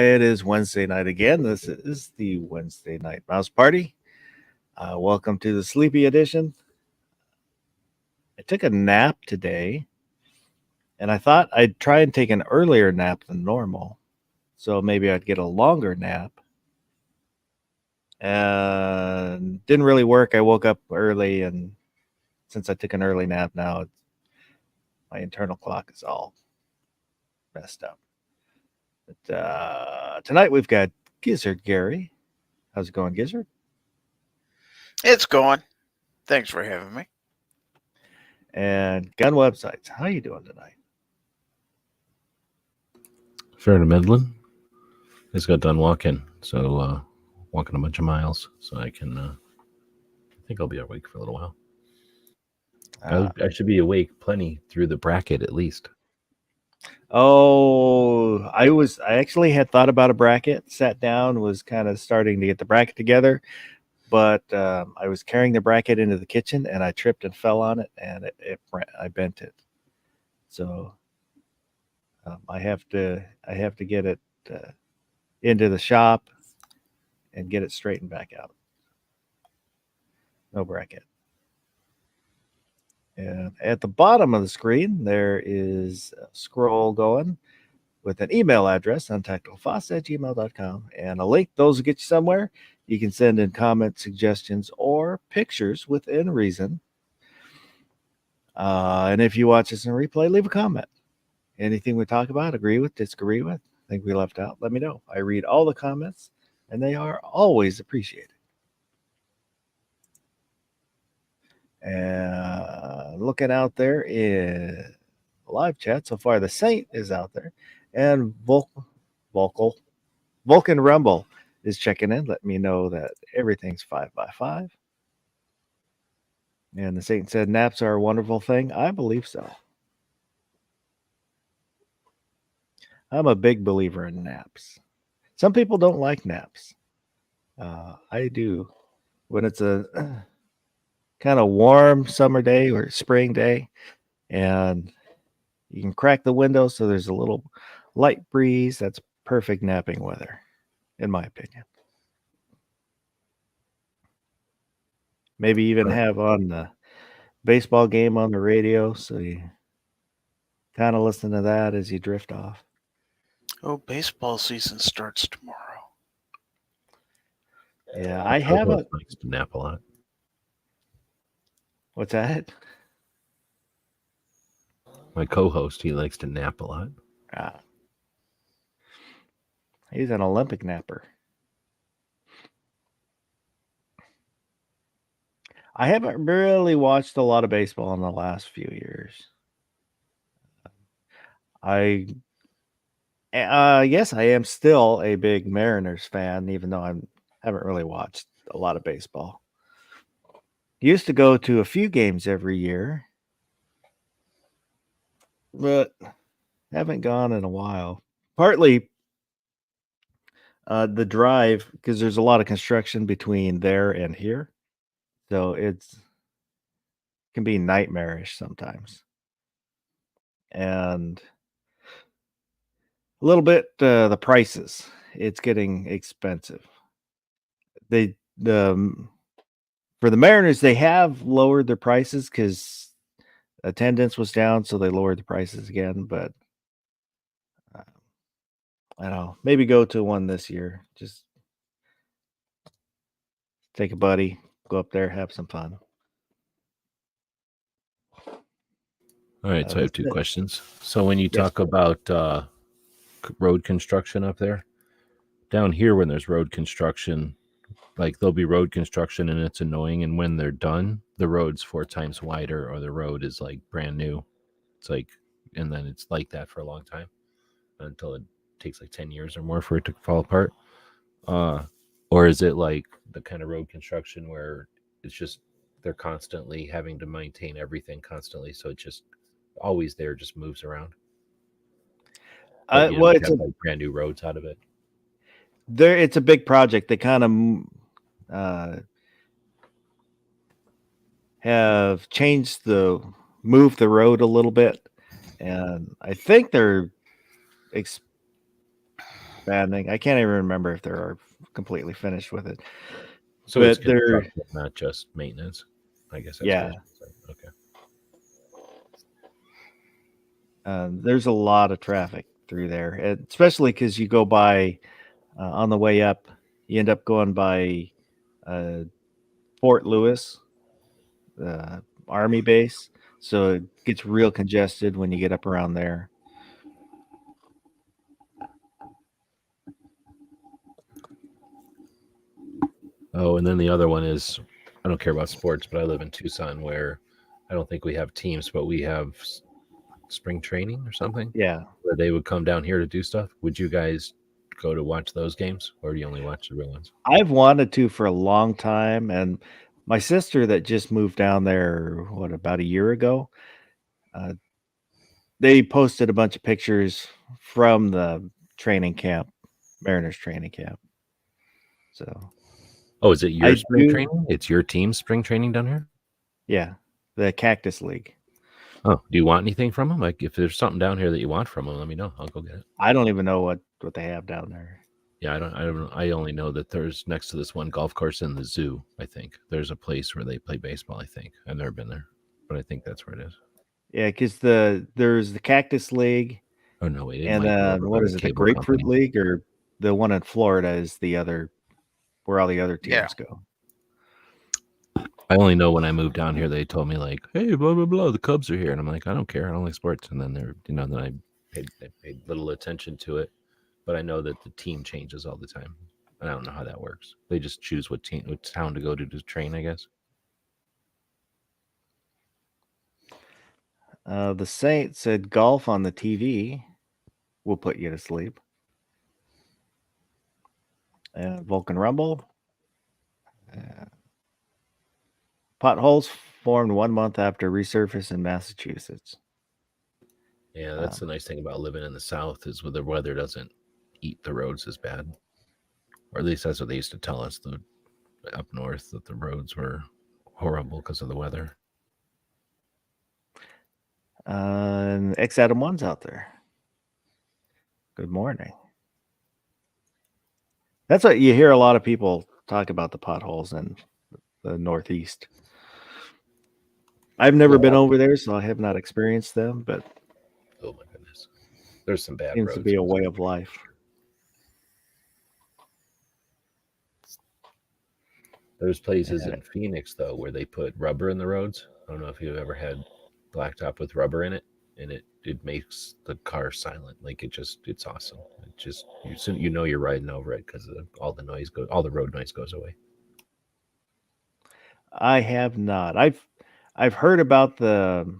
It is Wednesday night again. This is the Wednesday Night Mouse Party. Welcome to the Sleepy Edition. I took a nap today, and I thought I'd try and take an earlier nap than normal, so maybe I'd get a longer nap. And didn't really work. I woke up early, and since I took an early nap now, my internal clock is all messed up. But tonight we've got Gizzard Gary. How's it going, Gizzard? It's going. Thanks for having me. And Gun Websites. How you doing tonight? Fair to middling. I just got done walking, so walking a bunch of miles, so I can. I think I'll be awake for a little while. I should be awake plenty through the bracket at least. Oh, I actually had thought about a bracket, sat down, was kind of starting to get the bracket together, but I was carrying the bracket into the kitchen and I tripped and fell on it, and I bent it. So I have to get it into the shop and get it straightened back out. No bracket. And at the bottom of the screen, there is a scroll going with an email address, untacticalfoss@gmail.com, and a link. Those will get you somewhere. You can send in comments, suggestions, or pictures within reason. And if you watch this in replay, leave a comment. Anything we talk about, agree with, disagree with, think we left out, let me know. I read all the comments, and they are always appreciated. And looking out there in live chat so far, the Saint is out there, and Vulcan Rumble is checking in, letting me know that everything's 5x5. And the Saint said naps are a wonderful thing. I believe so. I'm a big believer in naps. Some people don't like naps. I do. When it's a kind of warm summer day or spring day, and you can crack the window so there's a little light breeze, that's perfect napping weather, in my opinion. Maybe even have on the baseball game on the radio, so you kind of listen to that as you drift off. Oh, baseball season starts tomorrow. Yeah, I haven't. Likes to nap a lot. What's that? My co-host, he likes to nap a lot. He's an Olympic napper. I haven't really watched a lot of baseball in the last few years. Yes, I am still a big Mariners fan, even though I haven't really watched a lot of baseball. Used to go to a few games every year, but haven't gone in a while. Partly the drive, because there's a lot of construction between there and here, so it can be nightmarish sometimes. And a little bit the prices, it's getting expensive. For the Mariners, they have lowered their prices because attendance was down, so they lowered the prices again. But I don't know, maybe go to one this year. Just take a buddy, Go up there, have some fun. All right, so I have That's two it. questions. So when you Yes, talk about road construction up there, down here when there's road construction, like there'll be road construction and it's annoying, and when they're done, the road's 4 times wider, or the road is like brand new. It's like, and then it's like that for a long time until it takes like 10 years or more for it to fall apart. Or is it like the kind of road construction where it's just they're constantly having to maintain everything constantly, so it's just always there, just moves around, but you well, don't it's have like brand new roads out of it. it's a big project. They kind of have changed moved the road a little bit, and I think they're expanding. I can't even remember if they're completely finished with it. So it's But they're construction, not just maintenance. I guess that's Yeah. what I should say. Okay. There's a lot of traffic through there, especially because you go by on the way up. You end up going by Fort Lewis, the Army base, so it gets real congested when you get up around there. Oh, and then the other one is, I don't care about sports, but I live in Tucson, where I don't think we have teams, but we have spring training or something, Yeah, where they would come down here to do stuff. Would you guys go to watch those games, or do you only watch the real ones? I've wanted to for a long time, and my sister that just moved down there, about a year ago, they posted a bunch of pictures from the training camp, Mariners training camp. So Oh, is it your I spring do, training? It's your team's spring training down here? yeah, the Cactus League. Oh, do you want anything from them? Like, if there's something down here that you want from them, let me know. I'll go get it. I don't even know what they have down there. Yeah, I only know that there's next to this one golf course in the zoo, I think. There's a place where they play baseball, I think. I've never been there, but I think that's where it is. Yeah, because there's the Cactus League, Oh no, wait, it and might be then over by what the is it, the cable Grapefruit company. League, or the one in Florida is the other, where all the other teams Yeah. go. I only know when I moved down here, they told me like, "Hey, blah blah blah, the Cubs are here," and I'm like, "I don't care, I don't like sports." And then then I paid little attention to it, but I know that the team changes all the time, and I don't know how that works. They just choose what town to go to train, I guess. The Saints said golf on the TV will put you to sleep. Vulcan Rumble. Potholes formed 1 month after resurface in Massachusetts. Yeah, that's the nice thing about living in the South, is where the weather doesn't eat the roads as bad, or at least that's what they used to tell us. Up north, that the roads were horrible because of the weather. And X Adam 1's out there. Good morning. That's what you hear a lot of people talk about, the potholes in the Northeast. I've never been over there, so I have not experienced them, but Oh my goodness, there's some bad seems roads. to be a way of life. There's places in Phoenix though where they put rubber in the roads. I don't know if you've ever had blacktop with rubber in it, and it makes the car silent. Like it's awesome. It just you know you're riding over it because all the road noise goes away. I have not. I've heard about the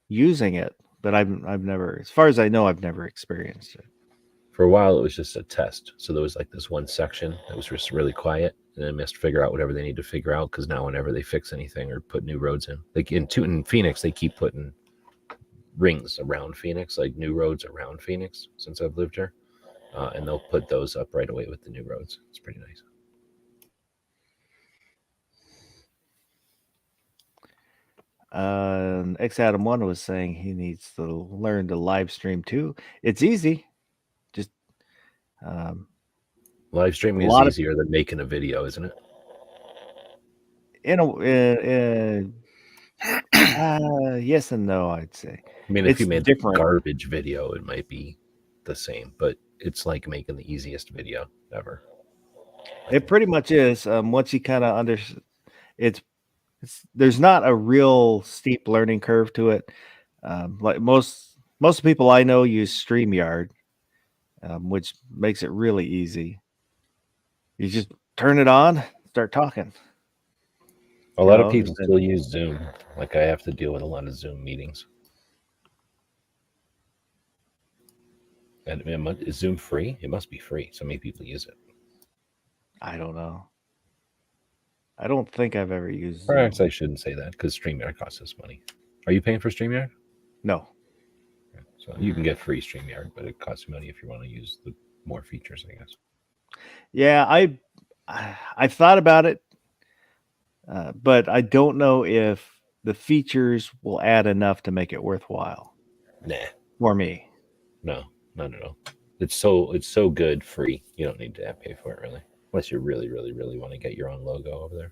using it, but I've never, as far as I know, I've never experienced it. For a while, it was just a test. So there was like this one section that was just really quiet, and then they must figure out whatever they need to figure out, because now whenever they fix anything or put new roads in, like in Phoenix, they keep putting rings around Phoenix, like new roads around Phoenix since I've lived here, and they'll put those up right away with the new roads. It's pretty nice. X Adam 1 was saying he needs to learn to live stream too. It's easy. Just Live streaming is easier than making a video, isn't it? Yes and no, I'd say. I mean, It's if you made different. a garbage video, it might be the same, but it's like making the easiest video ever. It pretty much is. Once you kind of it's, there's not a real steep learning curve to it. Like most people I know use StreamYard, which makes it really easy. You just turn it on, start talking. A You lot of know, people still use Zoom. Like I have to deal with a lot of Zoom meetings. And is Zoom free? It must be free. So many people use it. I don't know. I don't think I've ever used Perhaps Zoom. I shouldn't say that because StreamYard costs us money. Are you paying for StreamYard? No. So you can get free StreamYard, but it costs you money if you want to use the more features, I guess. Yeah, I thought about it, but I don't know if the features will add enough to make it worthwhile Nah, for me. no, not at all. It's so good free. You don't need to pay for it really, unless you really, really, really want to get your own logo over there.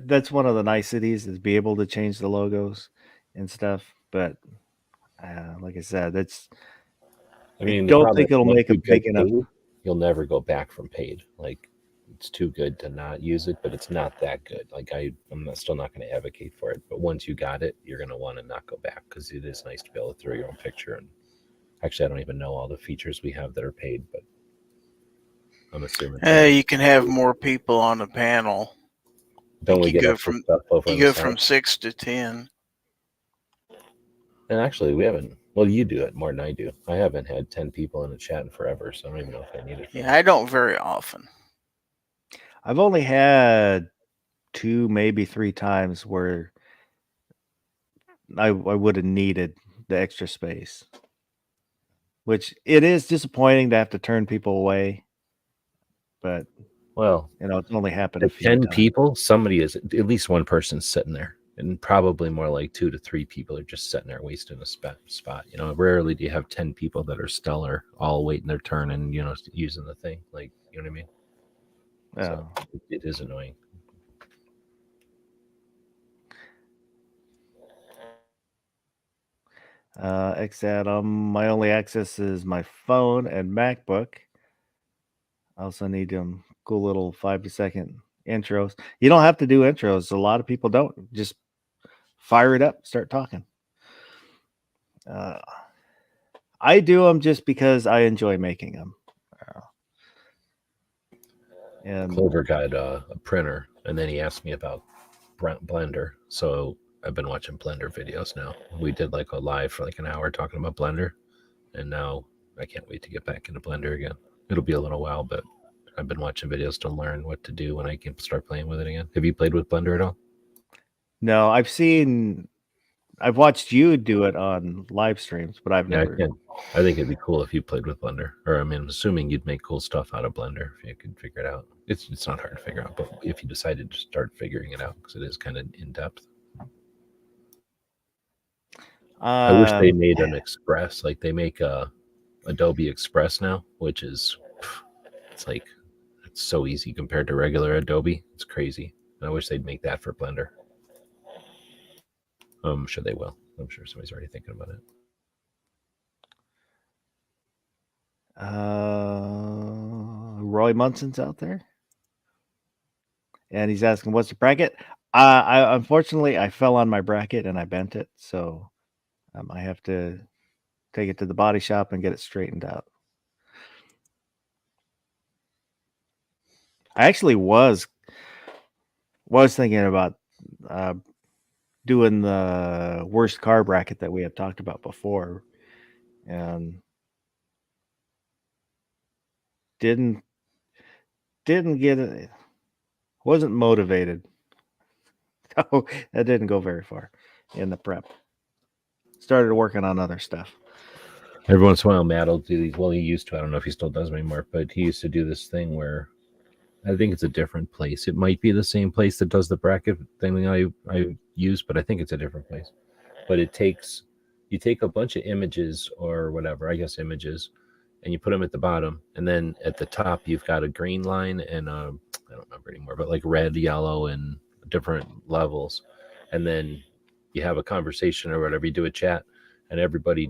That's one of the niceties is be able to change the logos and stuff. But like I said, I mean, I the don't problem think is it'll once make a you big get enough. paid, you'll never go back from paid. Like it's too good to not use it, but it's not that good. Like still not going to advocate for it. But once you got it, you're going to want to not go back because it is nice to be able to throw your own picture. And actually, I don't even know all the features we have that are paid, but I'm assuming. You can have more people on the panel. Don't we you get go extra from stuff over you on the go side? from 6 to 10. And actually, we haven't. Well, you do it more than I do. I haven't had 10 people in the chat in forever, so I don't even know if I need it. Yeah, I don't very often. I've only had 2, maybe 3 times where I would have needed the extra space, which it is disappointing to have to turn people away. But Well, it's only happened a at few 10 times. people, somebody is at least one person sitting there, and probably more like 2 to 3 people are just sitting there wasting a spot. Rarely do you have 10 people that are stellar, all waiting their turn and using the thing. Like, you know what I mean? So it is annoying. Except my only access is my phone and MacBook. I also need them cool little 5-second intros. You don't have to do intros. A lot of people don't. Just fire it up, start talking. I do them just because I enjoy making them. And Clover got a printer, and then he asked me about Blender. So I've been watching Blender videos now. We did like a live for like an hour talking about Blender, and now I can't wait to get back into Blender again. It'll be a little while, but I've been watching videos to learn what to do when I can start playing with it again. Have you played with Blender at all? No, I've watched you do it on live streams, but I've never. I think it'd be cool if you played with Blender. Or I mean, I'm assuming you'd make cool stuff out of Blender if you could figure it out. It's not hard to figure out, but if you decided to start figuring it out, because it is kind of in depth. I wish they made an Express, like they make a Adobe Express now, which is it's so easy compared to regular Adobe. It's crazy. And I wish they'd make that for Blender. I'm sure they will. I'm sure somebody's already thinking about it. Roy Munson's out there, and he's asking, "What's the bracket?" I unfortunately I fell on my bracket and I bent it, so I have to take it to the body shop and get it straightened out. I actually was thinking about doing the worst car bracket that we had talked about before, and didn't get it. Wasn't motivated. So that didn't go very far in the prep. Started working on other stuff. Every once in a while, Matt will do these. Well, he used to. I don't know if he still does anymore, but he used to do this thing where I think it's a different place. It might be the same place that does the bracket thing I use, but I think it's a different place. But you take a bunch of images or whatever, I guess images, and you put them at the bottom, and then at the top you've got a green line and I don't remember anymore, but like red, yellow, and different levels, and then you have a conversation or whatever. You do a chat, and everybody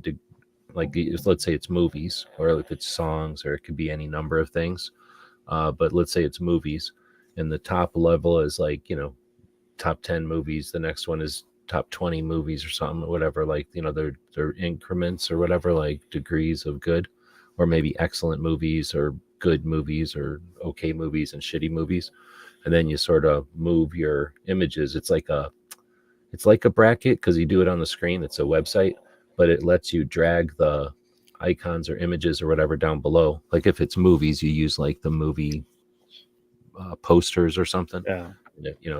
Like, let's say it's movies, or if it's songs, or it could be any number of things. But let's say it's movies, and the top level is like, top 10 movies. The next one is top 20 movies or something, or whatever. Like, they're increments or whatever, like degrees of good, or maybe excellent movies or good movies or okay movies and shitty movies. And then you sort of move your images. It's like a bracket, because you do it on the screen. It's a website, but it lets you drag the icons or images or whatever down below. Like if it's movies, you use like the movie posters or something. Yeah.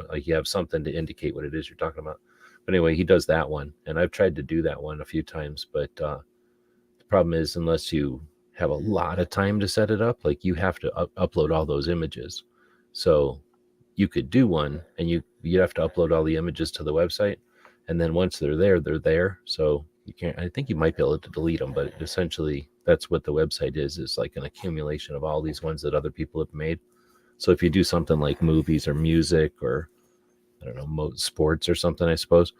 Like you have something to indicate what it is you're talking about. But anyway, he does that one, and I've tried to do that one a few times, but the problem is, unless you have a lot of time to set it up, like you have to upload all those images. So you could do one, and you'd have to upload all the images to the website, and then once they're there. So you can't. I think you might be able to delete them, but essentially that's what the website is like an accumulation of all these ones that other people have made. So if you do something like movies or music, or I don't know, sports or something, I suppose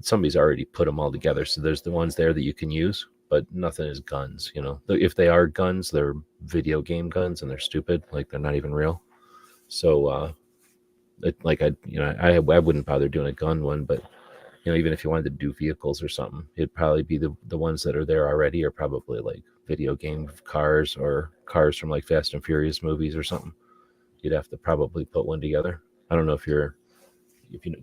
somebody's already put them all together. So there's the ones there that you can use, but nothing is guns. If they are guns, they're video game guns, and they're stupid. Like they're not even real. So I wouldn't bother doing a gun one, but even if you wanted to do vehicles or something, it'd probably be the ones that are there already are probably like video game cars, or cars from like Fast and Furious movies or something. You'd have to probably put one together. I don't know if you're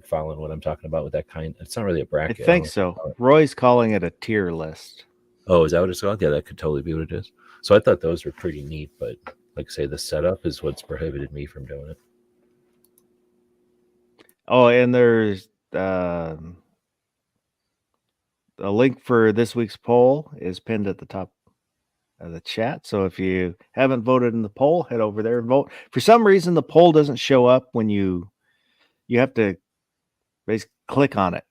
following what I'm talking about with that kind. It's not really a bracket. I think so. Roy's calling it a tier list. Oh, is that what it's called? Yeah, that could totally be what it is. So I thought those were pretty neat, but like say the setup is what's prohibited me from doing it. Oh, and there's a link for this week's poll is pinned at the top of the chat. So if you haven't voted in the poll, head over there and vote. For some reason, the poll doesn't show up when you have to basically click on it,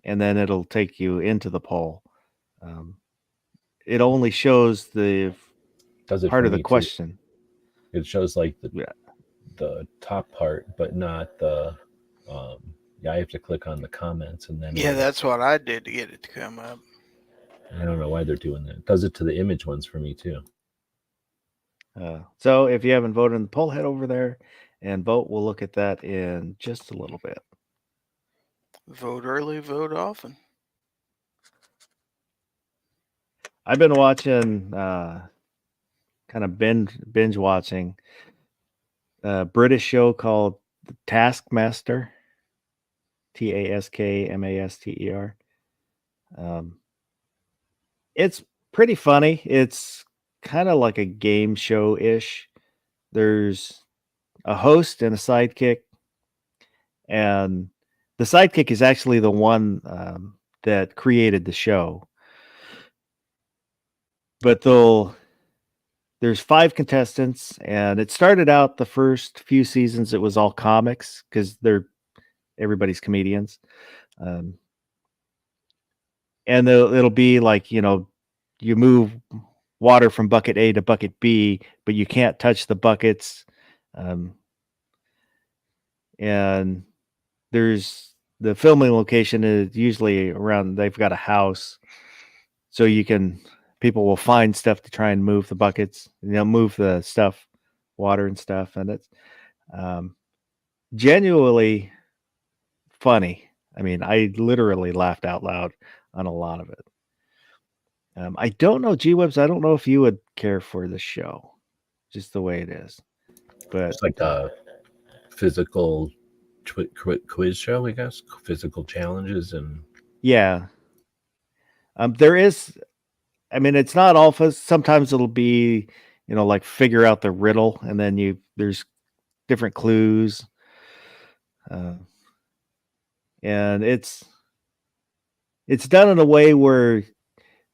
and then it'll take you into the poll. It only shows the part of the question. It shows like the top part, but not the. I have to click on the comments, and then that's what I did to get it to come up. I don't know why they're doing that. It does it to the image ones for me too. So if you haven't voted in the poll, head over there and vote. We'll look at that in just a little bit. Vote early, vote often. I've been watching, kind of binge watching a British show called Taskmaster, Taskmaster. It's pretty funny. It's kind of like a game show-ish. There's a host and a sidekick, and the sidekick is actually the one that created the show. But there's 5 contestants, and it started out the first few seasons, it was all comics because everybody's comedians. And it'll be like, you move water from bucket A to bucket B, but you can't touch the buckets. And there's the filming location is usually around, they've got a house, so people will find stuff to try and move the buckets, move the stuff, water and stuff. And it's genuinely funny. I mean, I literally laughed out loud on a lot of it. I don't know, G-Webs, I don't know if you would care for the show, just the way it is. But it's like a physical quiz show, I guess. Physical challenges and yeah. There is, I mean, it's not all. Sometimes it'll be, like figure out the riddle, and then there's different clues, and it's done in a way where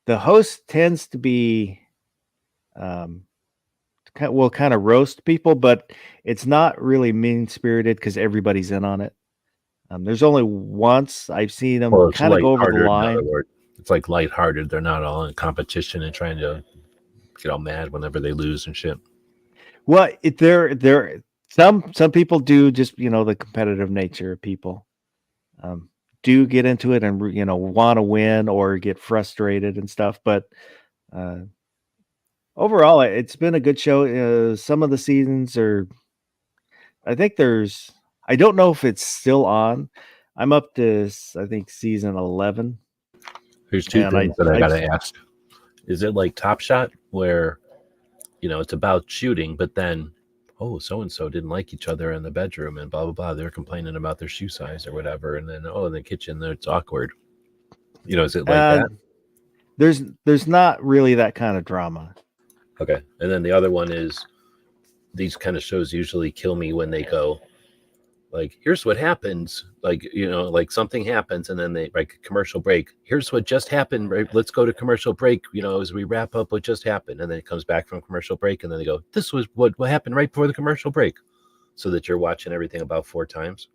the host tends to be, will kind of roast people, but it's not really mean spirited because everybody's in on it. There's only once I've seen them kind of go over the line. It's like lighthearted. They're not all in competition and trying to get all mad whenever they lose and shit. Well, some people do just, the competitive nature of people. do get into it and want to win or get frustrated and stuff. But overall, it's been a good show. Some of the seasons are, I think I don't know if it's still on. I'm up to, I think, season 11. Here's two And things that I gotta ask. Is it like Top Shot where, it's about shooting, but then, oh, so-and-so didn't like each other in the bedroom and blah, blah, blah. They're complaining about their shoe size or whatever. And then, in the kitchen, it's awkward. Is it like that? There's not really that kind of drama. Okay. And then the other one is these kind of shows usually kill me when they go, like, here's what happens. Like, like something happens and then they like commercial break. Here's what just happened. Right? Let's go to commercial break, as we wrap up what just happened. And then it comes back from commercial break and then they go, this was what happened right before the commercial break. So that you're watching everything about 4 times.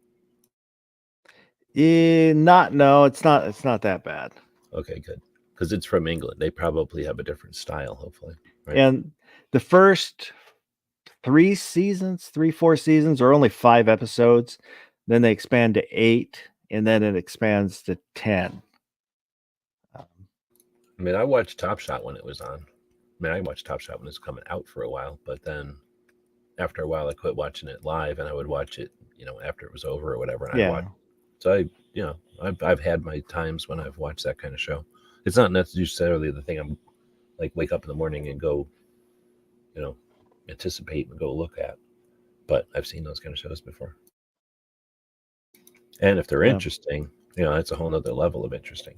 No, it's not that bad. Okay, good. Because it's from England. They probably have a different style, hopefully. Right? And the first 4 seasons are only 5 episodes. Then they expand to 8, and then it expands to 10. I watched Top Shot when it was on. I watched Top Shot when it was coming out for a while, but then after a while I quit watching it live and I would watch it, after it was over or whatever. And I've had my times when I've watched that kind of show. It's not necessarily the thing I'm like wake up in the morning and go, anticipate and go look at, but I've seen those kind of shows before. And if they're interesting, that's a whole nother level of interesting.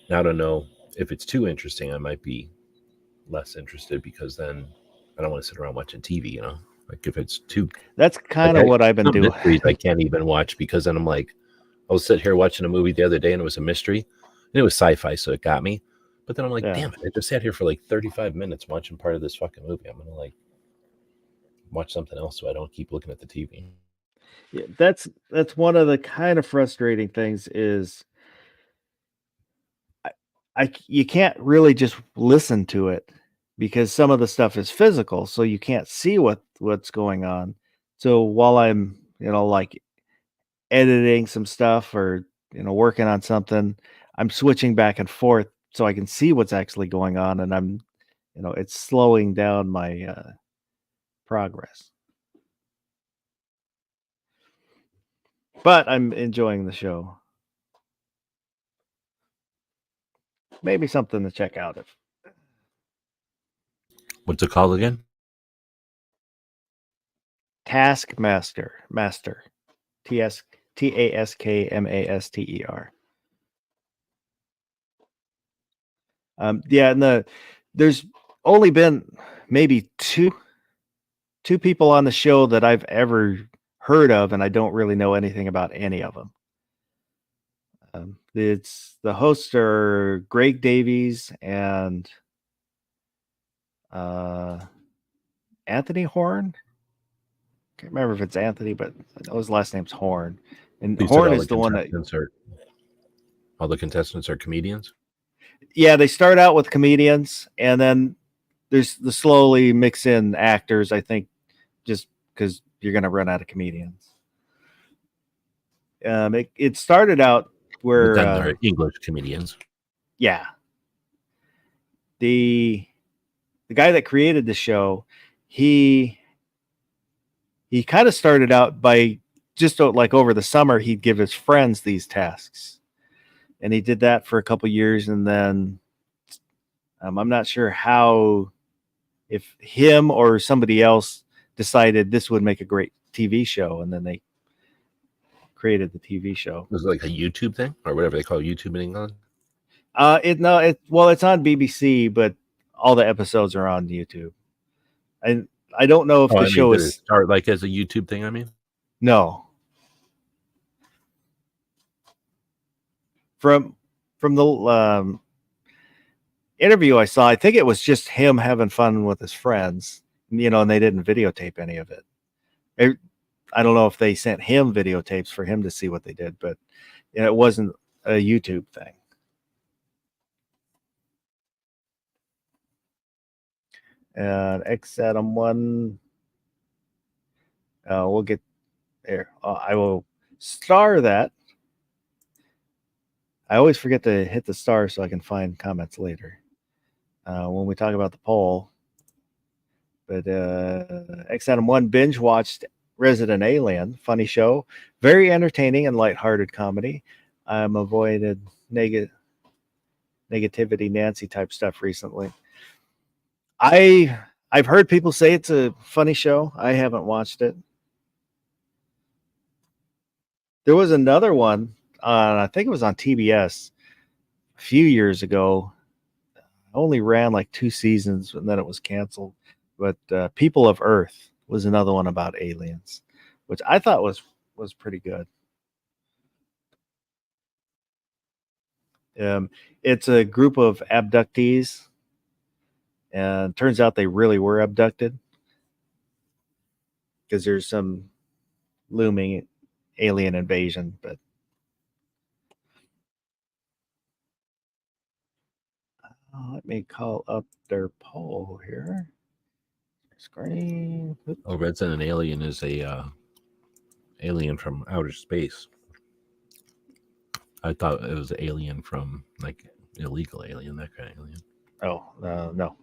Now, I don't know if it's too interesting, I might be less interested because then I don't want to sit around watching TV, like if it's too, that's kind of what I've been doing. Mysteries I can't even watch because then I'm like, I was sitting here watching a movie the other day and it was a mystery and it was sci-fi. So it got me, but then I'm like, damn it. I just sat here for like 35 minutes watching part of this fucking movie. I'm going to like watch something else so I don't keep looking at the TV. Yeah, that's one of the kind of frustrating things is you can't really just listen to it because some of the stuff is physical, so you can't see what's going on. So while I'm, like editing some stuff or, working on something, I'm switching back and forth so I can see what's actually going on. And I'm, it's slowing down my progress. But I'm enjoying the show. Maybe something to check out. What's it called again? Taskmaster. Taskmaster. Yeah, and there's only been maybe two people on the show that I've ever heard of, and I don't really know anything about any of them. It's the hosts are Greg Davies and Anthony Horn. Can't remember if it's Anthony, but I know his last name's Horn. And Horn is the one that all the contestants are comedians. Yeah, they start out with comedians, and then there's the slowly mix in actors. I think just because you're going to run out of comedians. It started out where they're English comedians. Yeah. The guy that created the show, he kind of started out by just like over the summer, he'd give his friends these tasks. And he did that for a couple years. And then I'm not sure if him or somebody else decided this would make a great TV show. And then they created the TV show. Was it like a YouTube thing or whatever they call YouTube in England? It's on BBC, but all the episodes are on YouTube. And I don't know if the show is start like as a YouTube thing. I mean, no. From the interview I saw, I think it was just him having fun with his friends, and they didn't videotape any of it. I don't know if they sent him videotapes for him to see what they did, but it wasn't a YouTube thing. And X Adam 1, we'll get there. I will star that. I always forget to hit the star so I can find comments later when we talk about the poll. But X Adam 1 binge watched Resident Alien, funny show, very entertaining and lighthearted comedy. I'm avoided negativity Nancy type stuff recently. I've heard people say it's a funny show. I haven't watched it. There was another one I think it was on TBS a few years ago. Only ran like 2 seasons and then it was canceled. But People of Earth was another one about aliens, which I thought was pretty good. It's a group of abductees, and turns out they really were abducted because there's some looming alien invasion. But let me call up their poll here. Screen. Oops. Oh, Resident Alien is a alien from outer space. I thought it was alien from like illegal alien, that kind of alien. Oh, no.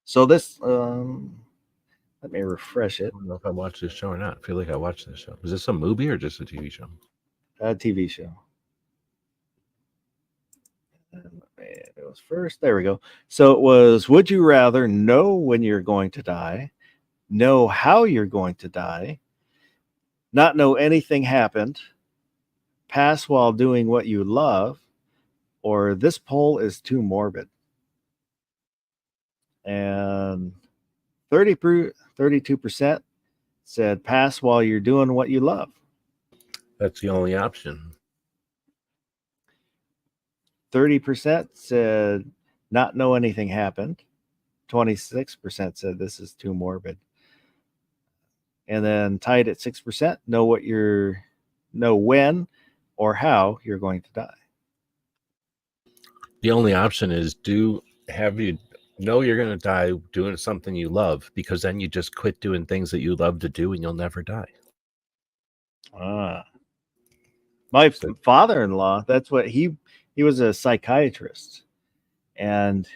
So this, let me refresh it. I don't know if I watched this show or not. I feel like I watched this show. Is this a movie or just a TV show? A TV show. And it was first. There we go. So it was, would you rather know when you're going to die, know how you're going to die, not know anything happened, pass while doing what you love, or this poll is too morbid? And 32% said pass while you're doing what you love. That's the only option. 30% said not know anything happened. 26% said this is too morbid. And then tied at 6%, know when or how you're going to die. The only option is have you know you're going to die doing something you love, because then you just quit doing things that you love to do and you'll never die. My father-in-law, that's what he was a psychiatrist and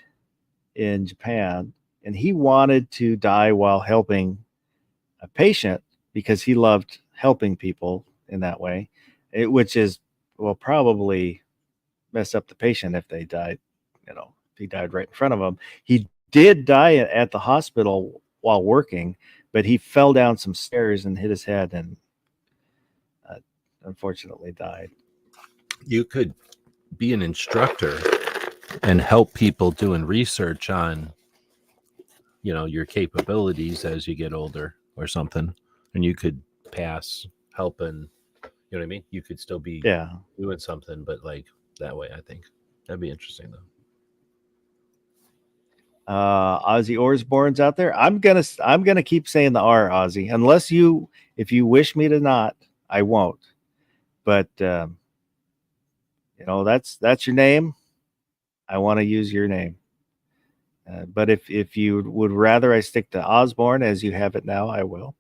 in Japan, and he wanted to die while helping a patient because he loved helping people in that way, which is will probably mess up the patient if they died, if he died right in front of him. He did die at the hospital while working, but he fell down some stairs and hit his head and unfortunately died. You could be an instructor and help people doing research on, your capabilities as you get older or something, and you could pass helping. You know what I mean? You could still be doing something, but like that way, I think that'd be interesting though. Ozzy Osbourne's out there. I'm gonna keep saying the R, Ozzy, unless if you wish me to not, I won't. But that's your name. I want to use your name. But if you would rather I stick to Osborne as you have it now, I will.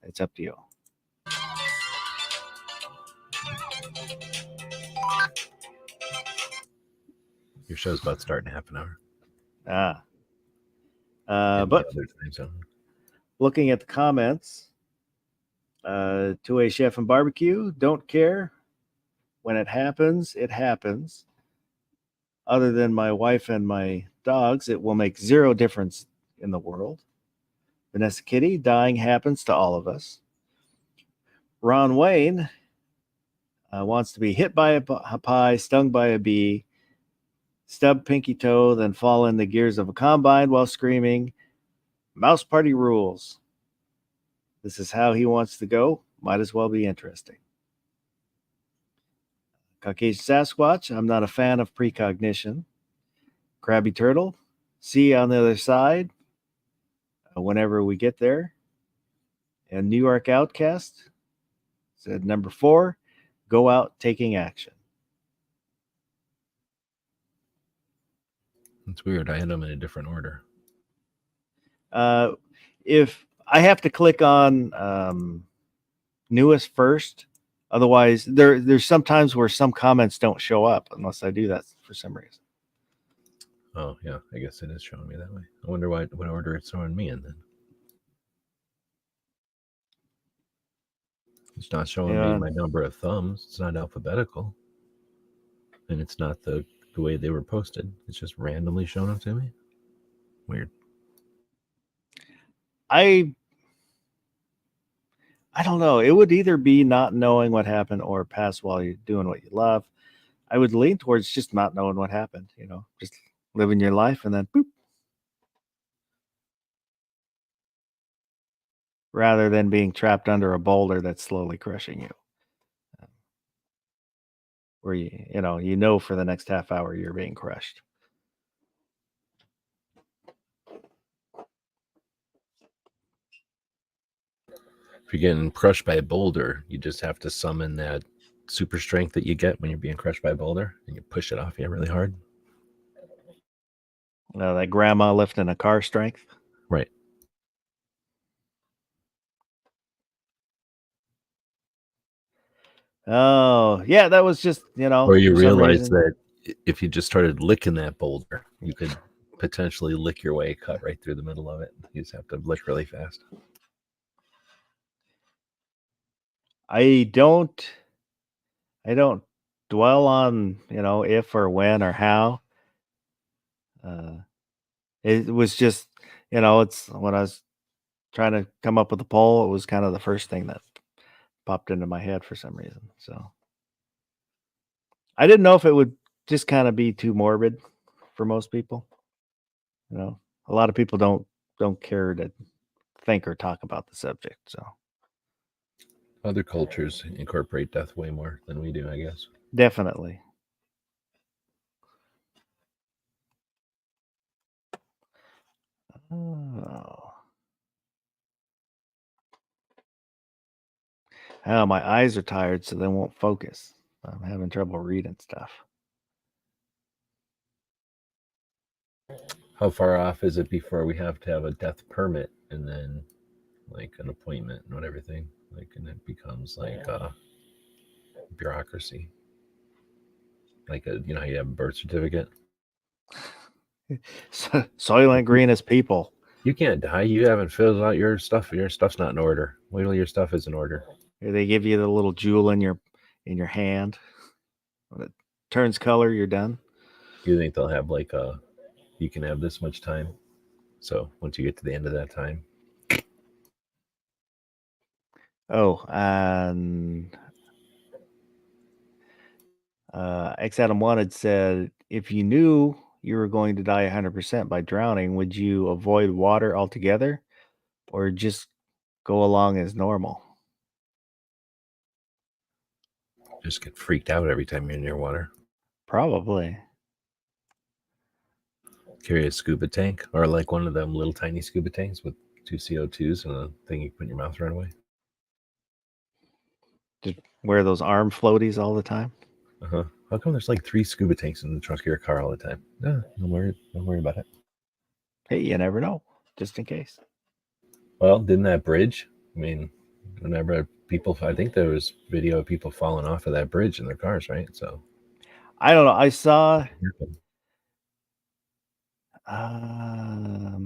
It's up to you. Your show's about to start in half an hour. But looking at the comments, 2A Chef and Barbecue, don't care. When it happens, it happens. Other than my wife and my dogs, it will make zero difference in the world. Vanessa Kitty, dying happens to all of us. Ron Wayne wants to be hit by a pie, stung by a bee, stub pinky toe, then fall in the gears of a combine while screaming, "Mouse Party rules." This is how he wants to go. Might as well be interesting. Caucasian Sasquatch, I'm not a fan of precognition. Krabby Turtle, see you on the other side whenever we get there. And New York Outcast said number 4, go out taking action. It's weird. I had them in a different order. If I have to click on newest first. Otherwise, there's some times where some comments don't show up unless I do that for some reason. Oh yeah, I guess it is showing me that way. I wonder what order it's throwing me in then. It's not showing me Yeah. my number of thumbs. It's not alphabetical, and it's not the way they were posted. It's just randomly showing up to me. Weird. I don't know. It would either be not knowing what happened or pass while you're doing what you love. I would lean towards just not knowing what happened, just living your life and then boop. Rather than being trapped under a boulder that's slowly crushing you. Where you for the next half hour you're being crushed. If you're getting crushed by a boulder, you just have to summon that super strength that you get when you're being crushed by a boulder, and you push it off you really hard. That grandma lifting a car strength. Right. Oh, yeah, that was just, Or you for some realize reason. that if you just started licking that boulder, you could potentially lick your way, cut right through the middle of it. You just have to lick really fast. I don't dwell on, if or when or how. It was just, it's when I was trying to come up with a poll, it was kind of the first thing that popped into my head for some reason. So I didn't know if it would just kind of be too morbid for most people. A lot of people don't care to think or talk about the subject. So Other cultures incorporate death way more than we do, I guess. definitely. Oh, my eyes are tired, so they won't focus. I'm having trouble reading stuff. How far off is it before we have to have a death permit and then like an appointment and everything? Like, and it becomes like bureaucracy. Like you how you have a birth certificate. Soylent Green is people. You can't die. You haven't filled out your stuff. Your stuff's not in order. Wait till your stuff is in order. They give you the little jewel in your hand. When it turns color, you're done. You think they'll have like you can have this much time. So once you get to the end of that time. Oh, and X Adam Wanted said, if you knew you were going to die 100% by drowning, would you avoid water altogether or just go along as normal? Just get freaked out every time you're near water. Probably. Carry a scuba tank or like one of them little tiny scuba tanks with 2 CO2s and a thing you can put in your mouth right away. Just wear those arm floaties all the time. Uh-huh. How come there's like 3 scuba tanks in the trunk of your car all the time? No, don't worry about it. Hey, you never know. Just in case. Well, didn't that bridge? I mean, whenever I think there was video of people falling off of that bridge in their cars, right? So I don't know. I saw I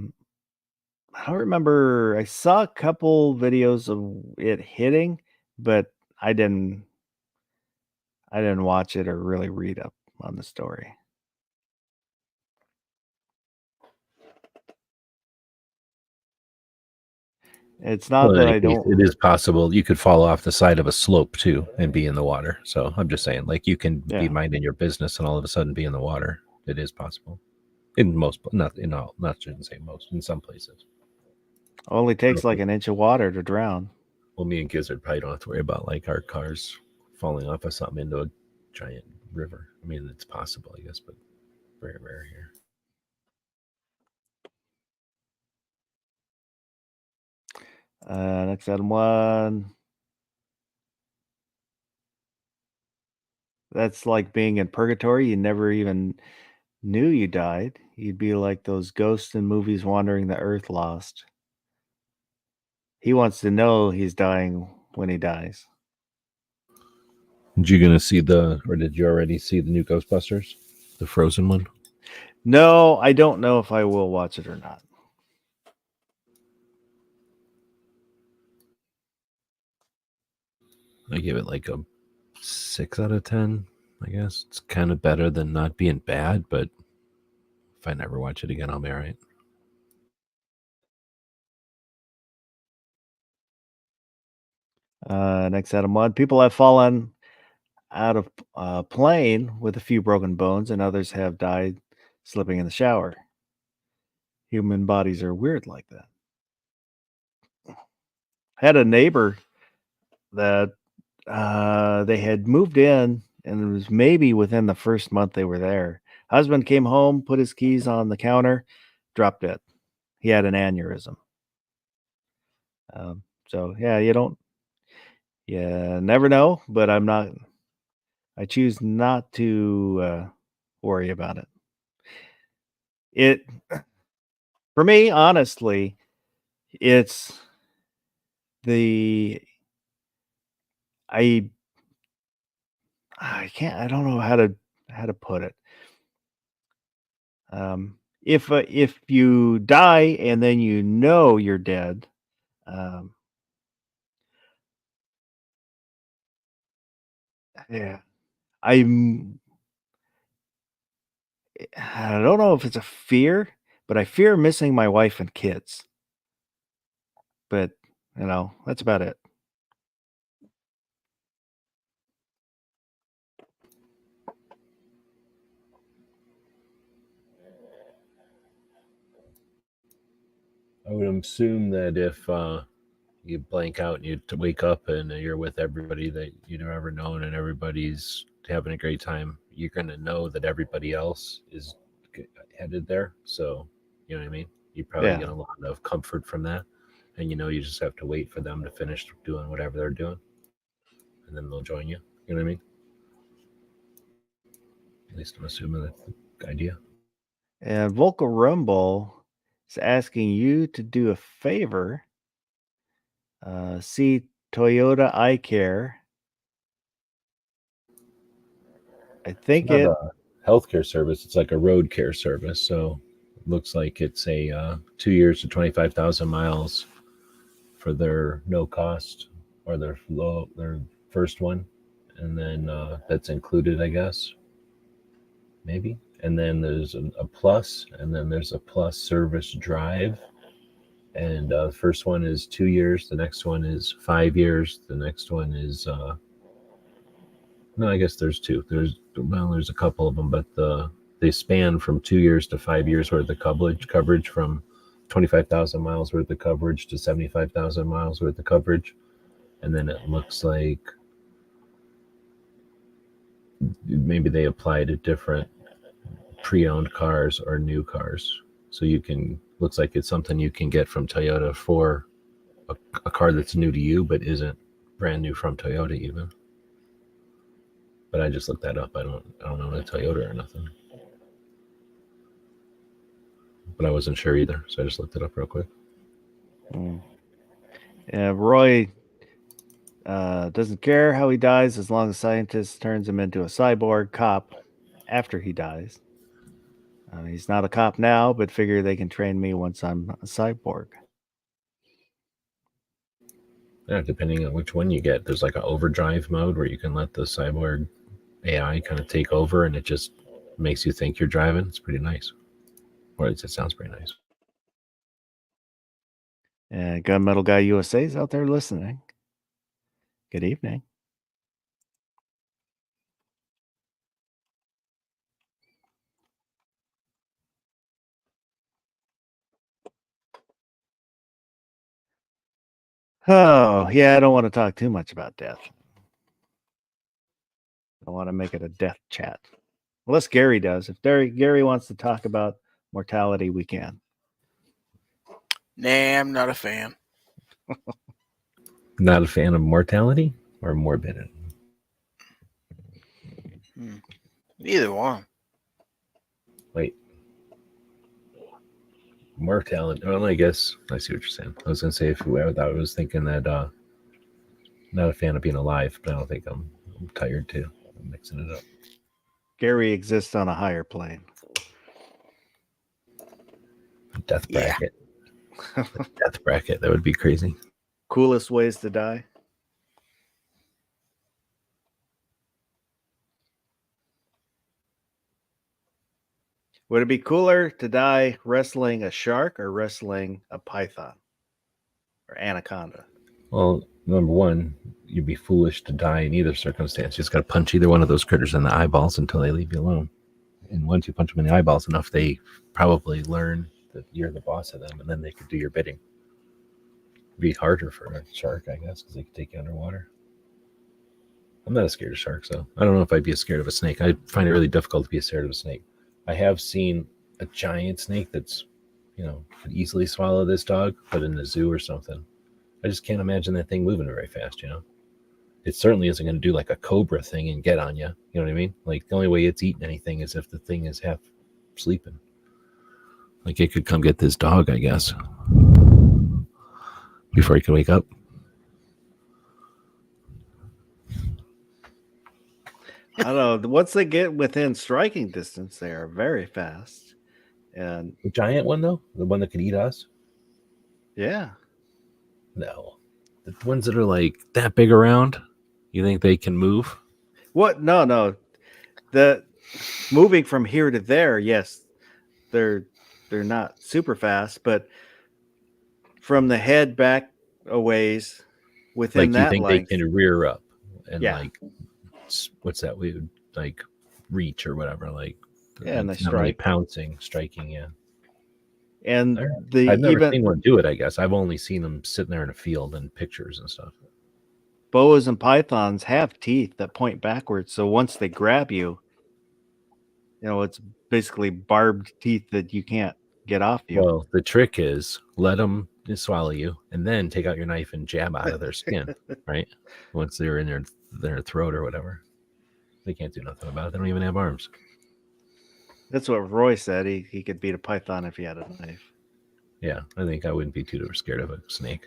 don't remember. I saw a couple videos of it hitting, but I didn't watch it or really read up on the story. It's not that I don't. It is possible you could fall off the side of a slope too and be in the water. So I'm just saying, like, you can be minding your business and all of a sudden be in the water. It is possible. In most, not in all, not shouldn't say most. In some places, only takes like an inch of water to drown. Well, me and Gizzard probably don't have to worry about like our cars falling off of something into a giant river. I mean, it's possible, I guess, but very rare here. Next item one. That's like being in purgatory. You never even knew you died. You'd be like those ghosts in movies wandering the earth lost. He wants to know he's dying when he dies. Did you already see the new Ghostbusters? The Frozen one? No, I don't know if I will watch it or not. I give it like a 6 out of 10, I guess. It's kind of better than not being bad, but if I never watch it again, I'll be all right. Next Adam Mud. People have fallen out of a plane with a few broken bones, and others have died slipping in the shower. Human bodies are weird like that. Had a neighbor that they had moved in, and it was maybe within the first month they were there. Husband came home, put his keys on the counter, dropped dead. He had an aneurysm. So yeah, you never know, but I choose not to worry about it. For me, honestly, it's the I I don't know how to put it. If you die and then you know you're dead, um, yeah, I'm I don't know if it's a fear, but I fear missing my wife and kids. But that's about it. I would assume that if you blank out and you wake up and you're with everybody that you've ever known and everybody's having a great time, you're going to know that everybody else is headed there. So, you know what I mean? You probably get a lot of comfort from that. And you just have to wait for them to finish doing whatever they're doing. And then they'll join you. You know what I mean? At least I'm assuming that's the idea. And Volca Rumble is asking you to do a favor. See Toyota iCare. I think it's not a healthcare service. It's like a road care service. So it looks like it's a 2 years to 25,000 miles for their no cost or their first one. And then that's included, I guess. Maybe. And then there's a plus, and then there's a plus service drive. And the first one is 2 years. The next one is 5 years. The next one is no, I guess there's two. There's a couple of them, but they span from 2 years to 5 years worth of coverage from 25,000 miles worth of coverage to 75,000 miles worth of coverage. And then it looks like maybe they apply to different pre-owned cars or new cars. So looks like it's something you can get from Toyota for a car that's new to you, but isn't brand new from Toyota even. But I just looked that up. I don't know the Toyota or nothing. But I wasn't sure either, so I just looked it up real quick. Yeah, Roy doesn't care how he dies as long as scientists turns him into a cyborg cop after he dies. He's not a cop now, but figure they can train me once I'm a cyborg. Yeah, depending on which one you get. There's like an overdrive mode where you can let the cyborg AI kind of take over and it just makes you think you're driving. It's pretty nice. Or at least it sounds pretty nice. And Gunmetal Guy USA is out there listening. Good evening. Oh, yeah, I don't want to talk too much about death. I want to make it a death chat. Unless Gary does. If Gary wants to talk about mortality, we can. Nah, I'm not a fan. Not a fan of mortality or morbidity? Either one. Wait. Mortality. Well, I guess I see what you're saying. I was going to say I was thinking that not a fan of being alive, but I don't think I'm tired too. I'm mixing it up. Gary exists on a higher plane. Death Yeah. bracket. Death bracket. That would be crazy. Coolest ways to die. Would it be cooler to die wrestling a shark or wrestling a python or anaconda? Well, number one, you'd be foolish to die in either circumstance. You just got to punch either one of those critters in the eyeballs until they leave you alone. And once you punch them in the eyeballs enough, they probably learn that you're the boss of them, and then they could do your bidding. It'd be harder for a shark, I guess, because they could take you underwater. I'm not as scared of sharks, though. I don't know if I'd be as scared of a snake. I find it really difficult to be scared of a snake. I have seen a giant snake that's, could easily swallow this dog, but in the zoo or something. I just can't imagine that thing moving very fast, It certainly isn't going to do like a cobra thing and get on you. You know what I mean? Like the only way it's eating anything is if the thing is half sleeping. Like it could come get this dog, I guess, before he can wake up. I don't know. Once they get within striking distance, they are very fast. And The giant one, though, the one that could eat us? yeah, No. The ones that are like that big around, you think they can move? what? No. The moving from here to there, yes, they're not super fast, but from the head back a ways within Like you that think length, they can rear up and Yeah. like, what's that? We would like reach or whatever. Like, Yeah, and they it's not really strike. pouncing, striking. Yeah. and Alright. the I've never even seen one do it, I guess. I've only seen them sitting there in a field and pictures and stuff. boas and pythons have teeth that point backwards. So once they grab you, it's basically barbed teeth that you can't get off you. Well, the trick is let them swallow you and then take out your knife and jab out of their skin, right? Once they're in their throat or whatever. They can't do nothing about it. They don't even have arms. That's what Roy said. He could beat a python if he had a knife. Yeah, I think I wouldn't be too scared of a snake.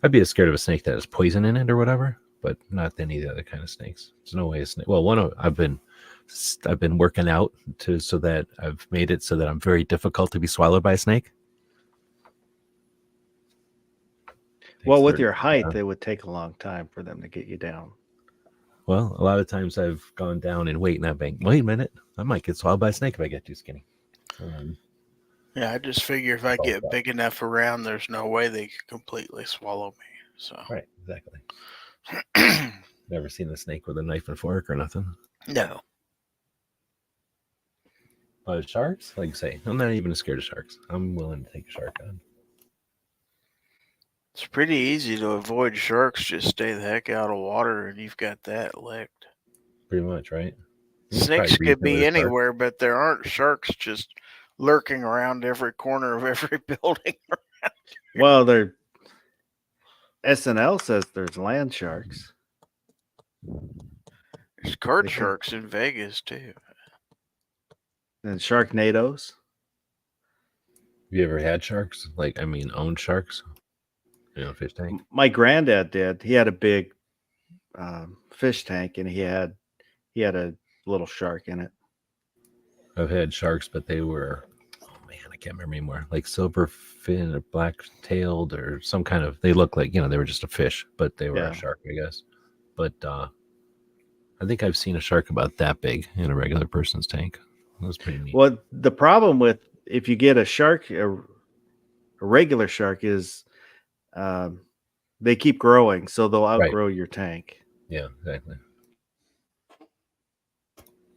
I'd be scared of a snake that has poison in it or whatever, but not any of the other kind of snakes. There's no way a snake. Well, I've been working out so that I've made it so that I'm very difficult to be swallowed by a snake. Well, Takes with 30 your height, pounds. it would take a long time for them to get you down. Well, a lot of times I've gone down in weight and I've been, wait a minute, I might get swallowed by a snake if I get too skinny. Yeah, I just figure if I Oh, get God. big enough around, there's no way they could completely swallow me. So, Right, exactly. Never seen a snake with a knife and fork or nothing. no. But sharks, like I say, I'm not even scared of sharks. I'm willing to take a shark on. It's pretty easy to avoid sharks. Just stay the heck out of water and you've got that licked. Pretty much, right? Snakes Probably could reason with be a shark. anywhere, but there aren't sharks just lurking around every corner of every building. Well, SNL says there's land sharks. There's card They can- sharks in Vegas too. And Sharknadoes. Have you ever had sharks? Owned sharks? Fish tank. My granddad did. He had a big fish tank, and he had a little shark in it. I've had sharks, but they were, oh man, I can't remember anymore. Like silver fin or black tailed or some kind of. They look like they were just a fish, but they were Yeah. a shark, I guess. But I think I've seen a shark about that big in a regular person's tank. It was pretty neat. Well, the problem with if you get a shark, a regular shark is they keep growing, so they'll outgrow your tank. Yeah, exactly.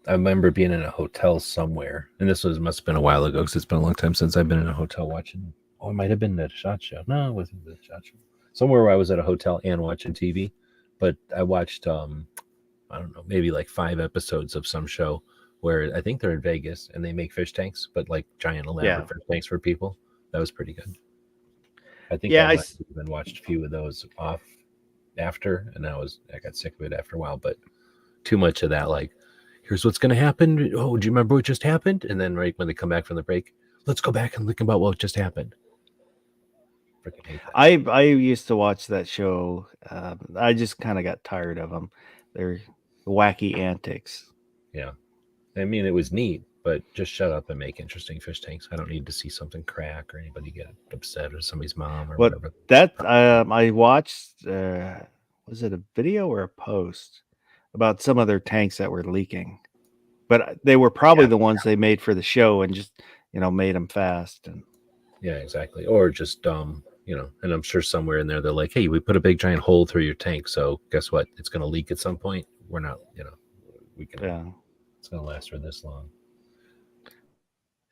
I remember being in a hotel somewhere, and must have been a while ago because it's been a long time since I've been in a hotel watching. Oh, it might have been at a SHOT Show. No, it wasn't the SHOT Show. Somewhere where I was at a hotel and watching TV, but I watched I don't know, maybe like 5 episodes of some show where I think they're in Vegas and they make fish tanks, but like giant elaborate fish tanks for people. That was pretty good. I think I even watched a few of those off after, and I got sick of it after a while, but too much of that, like, here's what's going to happen. Oh, do you remember what just happened? And then right when they come back from the break, let's go back and look about what just happened. freaking hate that. I used to watch that show. I just kind of got tired of them. Their wacky antics. Yeah. I mean, it was neat, but just shut up and make interesting fish tanks. I don't need to see something crack or anybody get upset or somebody's mom or But whatever. that I watched. Was it a video or a post about some of their tanks that were leaking? But they were probably Yeah. the ones they made for the show and just made them fast. And Yeah, exactly. Or just and I'm sure somewhere in there they're like, hey, we put a big giant hole through your tank, so guess what? It's going to leak at some point. We're not, we can. yeah, It's going to last for this long.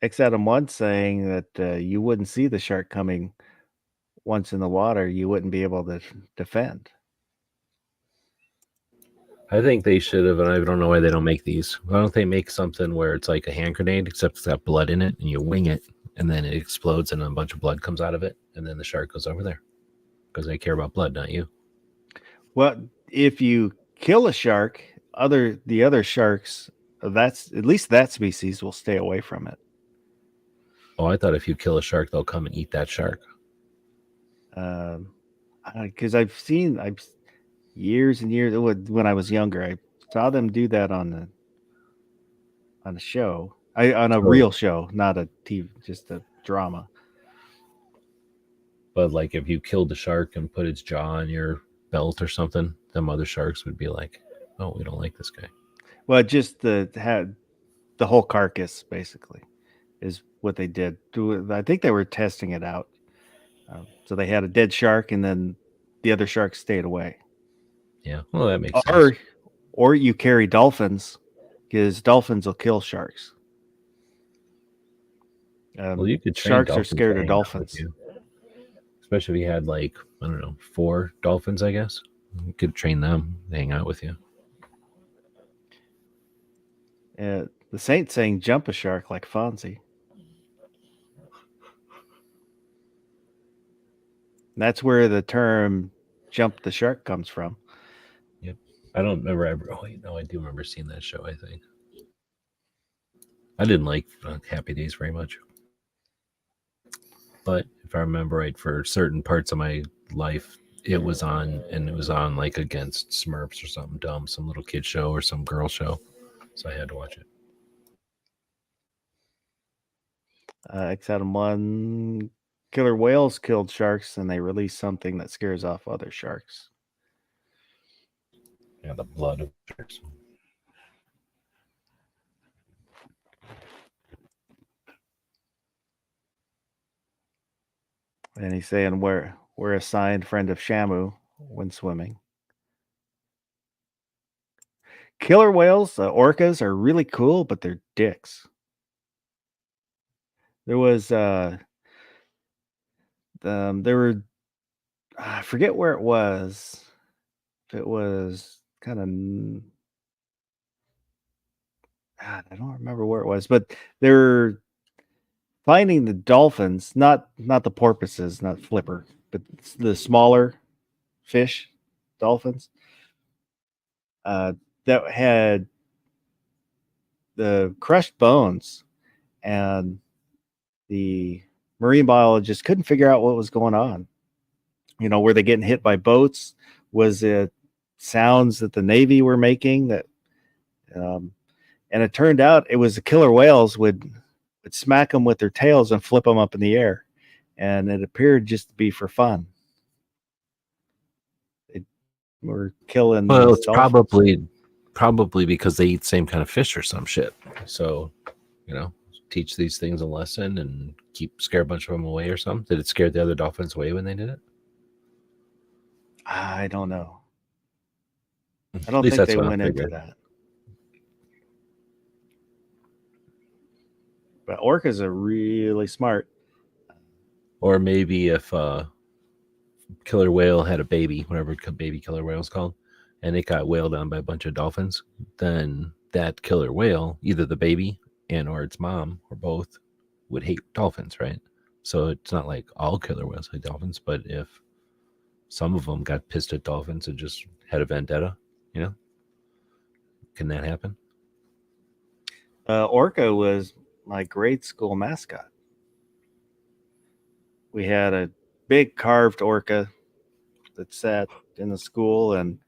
X Adam once saying that you wouldn't see the shark coming once in the water. You wouldn't be able to defend. I think they should have, and I don't know why they don't make these. Why don't they make something where it's like a hand grenade, except it's got blood in it, and you wing it, and then it explodes, and a bunch of blood comes out of it, and then the shark goes over there because they care about blood, not you. Well, if you kill a shark, the other sharks, that's at least that species will stay away from it. Oh, I thought if you kill a shark, they'll come and eat that shark. Because I've years and years when I was younger, I saw them do that on a show, on a real show, not a TV, just a drama. But like if you killed the shark and put its jaw on your belt or something, them other sharks would be like, "Oh, we don't like this guy." Well, just the whole carcass basically is what they did. I think they were testing it out. So they had a dead shark, and then the other sharks stayed away. Yeah, well, that makes sense. Or you carry dolphins, because dolphins will kill sharks. Well, you could train sharks are scared of dolphins. Especially if you had 4 dolphins, I guess. You could train them to hang out with you. The Saint saying jump a shark like Fonzie. That's where the term jump the shark comes from. Yep. I don't remember ever. Oh, wait, no, I do remember seeing that show, I think. I didn't like Happy Days very much. But if I remember right, for certain parts of my life, it was on, and it was on against Smurfs or something dumb, some little kid show or some girl show. So I had to watch it. X Adam 1, killer whales killed sharks, and they released something that scares off other sharks. Yeah, the blood of sharks. And he's saying we're a signed friend of Shamu when swimming. Killer whales, orcas, are really cool, but they're dicks. There was there were I forget where it was. If it was kind of I don't remember where it was, but they're finding the dolphins, not the porpoises, not flipper, but the smaller fish, dolphins, that had the crushed bones, and the marine biologist couldn't figure out what was going on. Were they getting hit by boats? Was it sounds that the Navy were making that? And it turned out it was the killer whales would smack them with their tails and flip them up in the air, and it appeared just to be for fun. We're killing. Well, it's probably because they eat the same kind of fish or some shit. So, teach these things a lesson and scare a bunch of them away or something. Did it scare the other dolphins away when they did it? I don't know. I don't think they went into that. But orcas are really smart. Or maybe if killer whale had a baby, whatever baby killer whale is called, and it got whaled on by a bunch of dolphins, then that killer whale, either the baby or its mom or both, would hate dolphins, right? So it's not like all killer whales hate dolphins, but if some of them got pissed at dolphins and just had a vendetta, can that happen? Orca was my grade school mascot. We had a big carved orca that sat in the school. And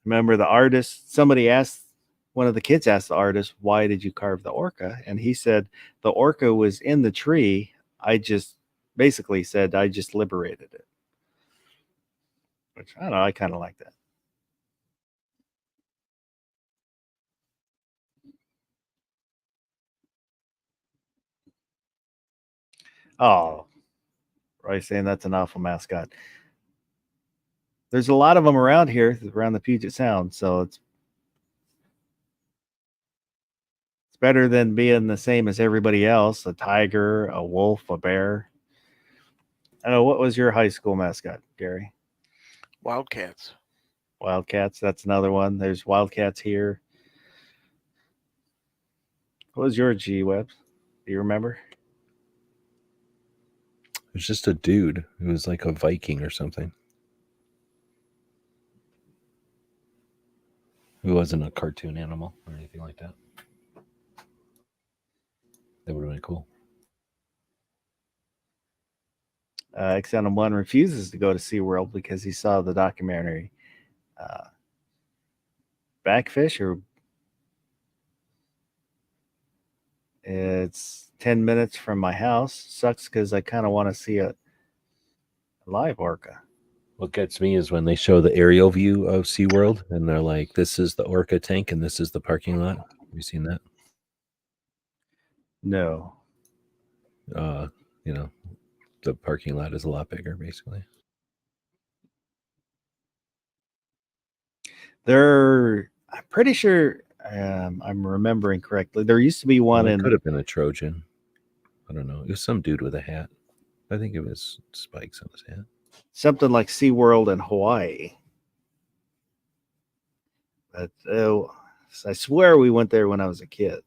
remember the artist, one of the kids asked the artist, why did you carve the orca? And he said, the orca was in the tree. I just basically said, I just liberated it. Which I don't know, I kind of like that. Oh, Roy's saying that's an awful mascot. There's a lot of them around here, around the Puget Sound, so it's better than being the same as everybody else. A tiger, a wolf, a bear. I don't know, what was your high school mascot, Gary? Wildcats. Wildcats, that's another one. There's Wildcats here. What was your G-Web? Do you remember? It was just a dude who was like a Viking or something. Who wasn't a cartoon animal or anything like that. That would have been cool. XN1 refuses to go to SeaWorld because he saw the documentary Backfish, or it's 10 minutes from my house. Sucks because I kind of want to see a live orca. What gets me is when they show the aerial view of SeaWorld and they're like, this is the orca tank and this is the parking lot. Have you seen that? No. You know, the parking lot is a lot bigger, basically. I'm pretty sure I'm remembering correctly. There used to be one It in. could have been a Trojan. I don't know. It was some dude with a hat. I think it was spikes on his hat. Something like SeaWorld in Hawaii. But I swear we went there when I was a kid.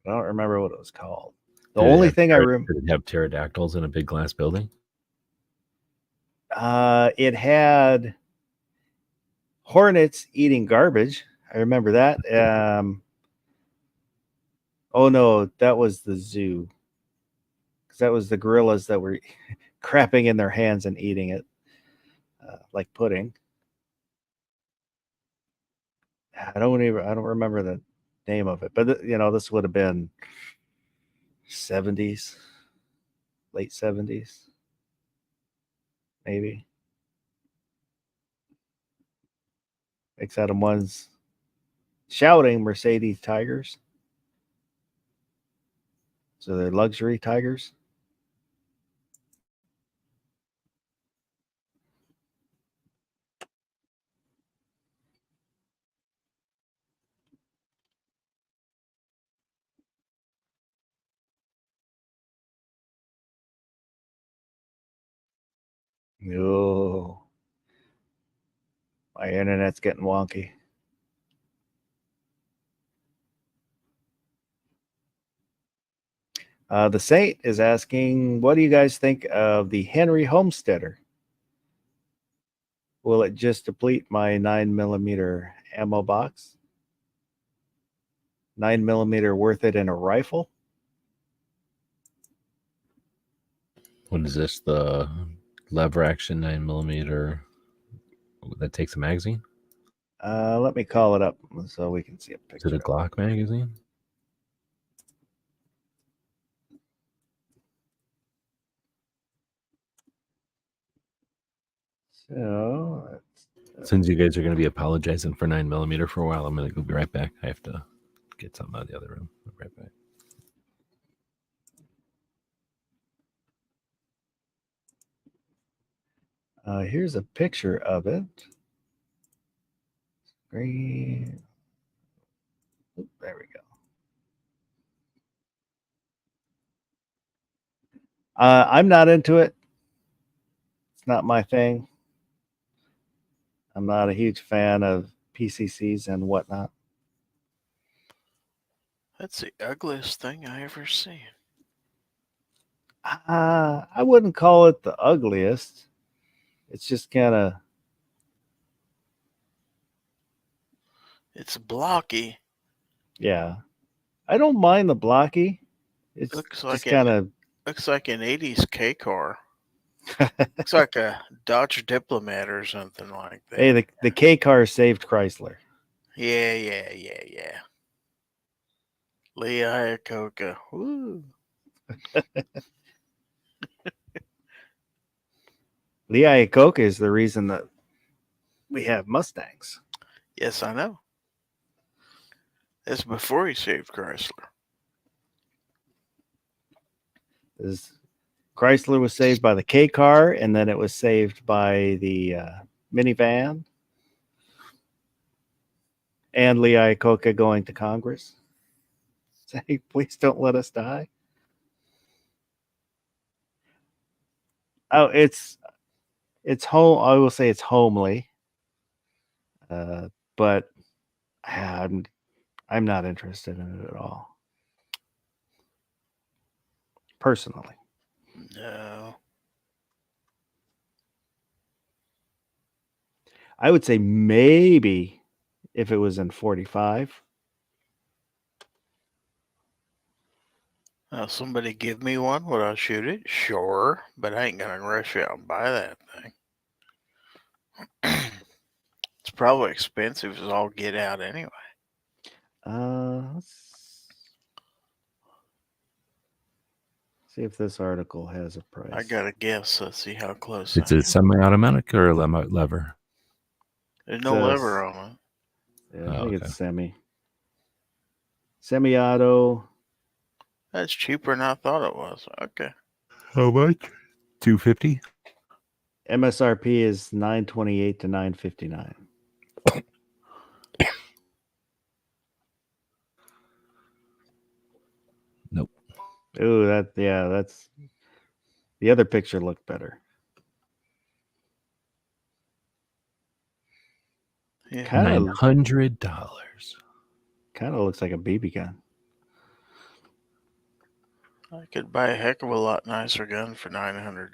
I don't remember what it was called. The only thing I remember. Did it have pterodactyls in a big glass building? It had hornets eating garbage. I remember that. Oh no, that was the zoo. Because that was the gorillas that were crapping in their hands and eating it like pudding. I don't remember the name of it, but this would have been 70s, late 70s, maybe. XN1's shouting Mercedes Tigers. So they're luxury tigers. Oh, my internet's getting wonky. The Saint is asking, what do you guys think of the Henry Homesteader? Will it just deplete my 9mm ammo box? 9mm worth it in a rifle? What is this? The lever action 9mm that takes a magazine? Let me call it up so we can see a picture. Is it a Glock magazine? So, since you guys are going to be apologizing for 9mm for a while, I'm going to go be right back. I have to get something out of the other room. I'll be right back. Here's a picture of it. Green. Oop, there we go. I'm not into it. It's not my thing. I'm not a huge fan of PCCs and whatnot. That's the ugliest thing I ever seen. I wouldn't call it the ugliest. It's just kind of. It's blocky. Yeah. I don't mind the blocky. It's Looks just like kind of Looks like an 80s K car. Looks like a Dodge Diplomat or something like that. Hey, the K car saved Chrysler. Yeah. Lee Iacocca. Woo. Lee Iacocca is the reason that we have Mustangs. Yes, I know. That's before he saved Chrysler. Chrysler was saved by the K car, and then it was saved by the minivan, and Lee Iacocca going to Congress, saying, "Please don't let us die." Oh, it's home. I will say it's homely, but I'm not interested in it at all, personally. No. I would say maybe if it was in 45. Now, somebody give me one. Would I shoot it? Sure. But I ain't going to rush out and buy that thing. It's probably expensive as all get out anyway. Let's see if this article has a price. I got to guess. Let's see how close It's I a am. semi-automatic or a lever? There's no lever on it. Yeah, I Oh, think okay. it's semi-auto. That's cheaper than I thought it was. Okay. How much? $250. MSRP is $928 to $959. Nope. Ooh, that's the other picture looked better. Yeah. $900. Kind of looks like a BB gun. I could buy a heck of a lot nicer gun for $900.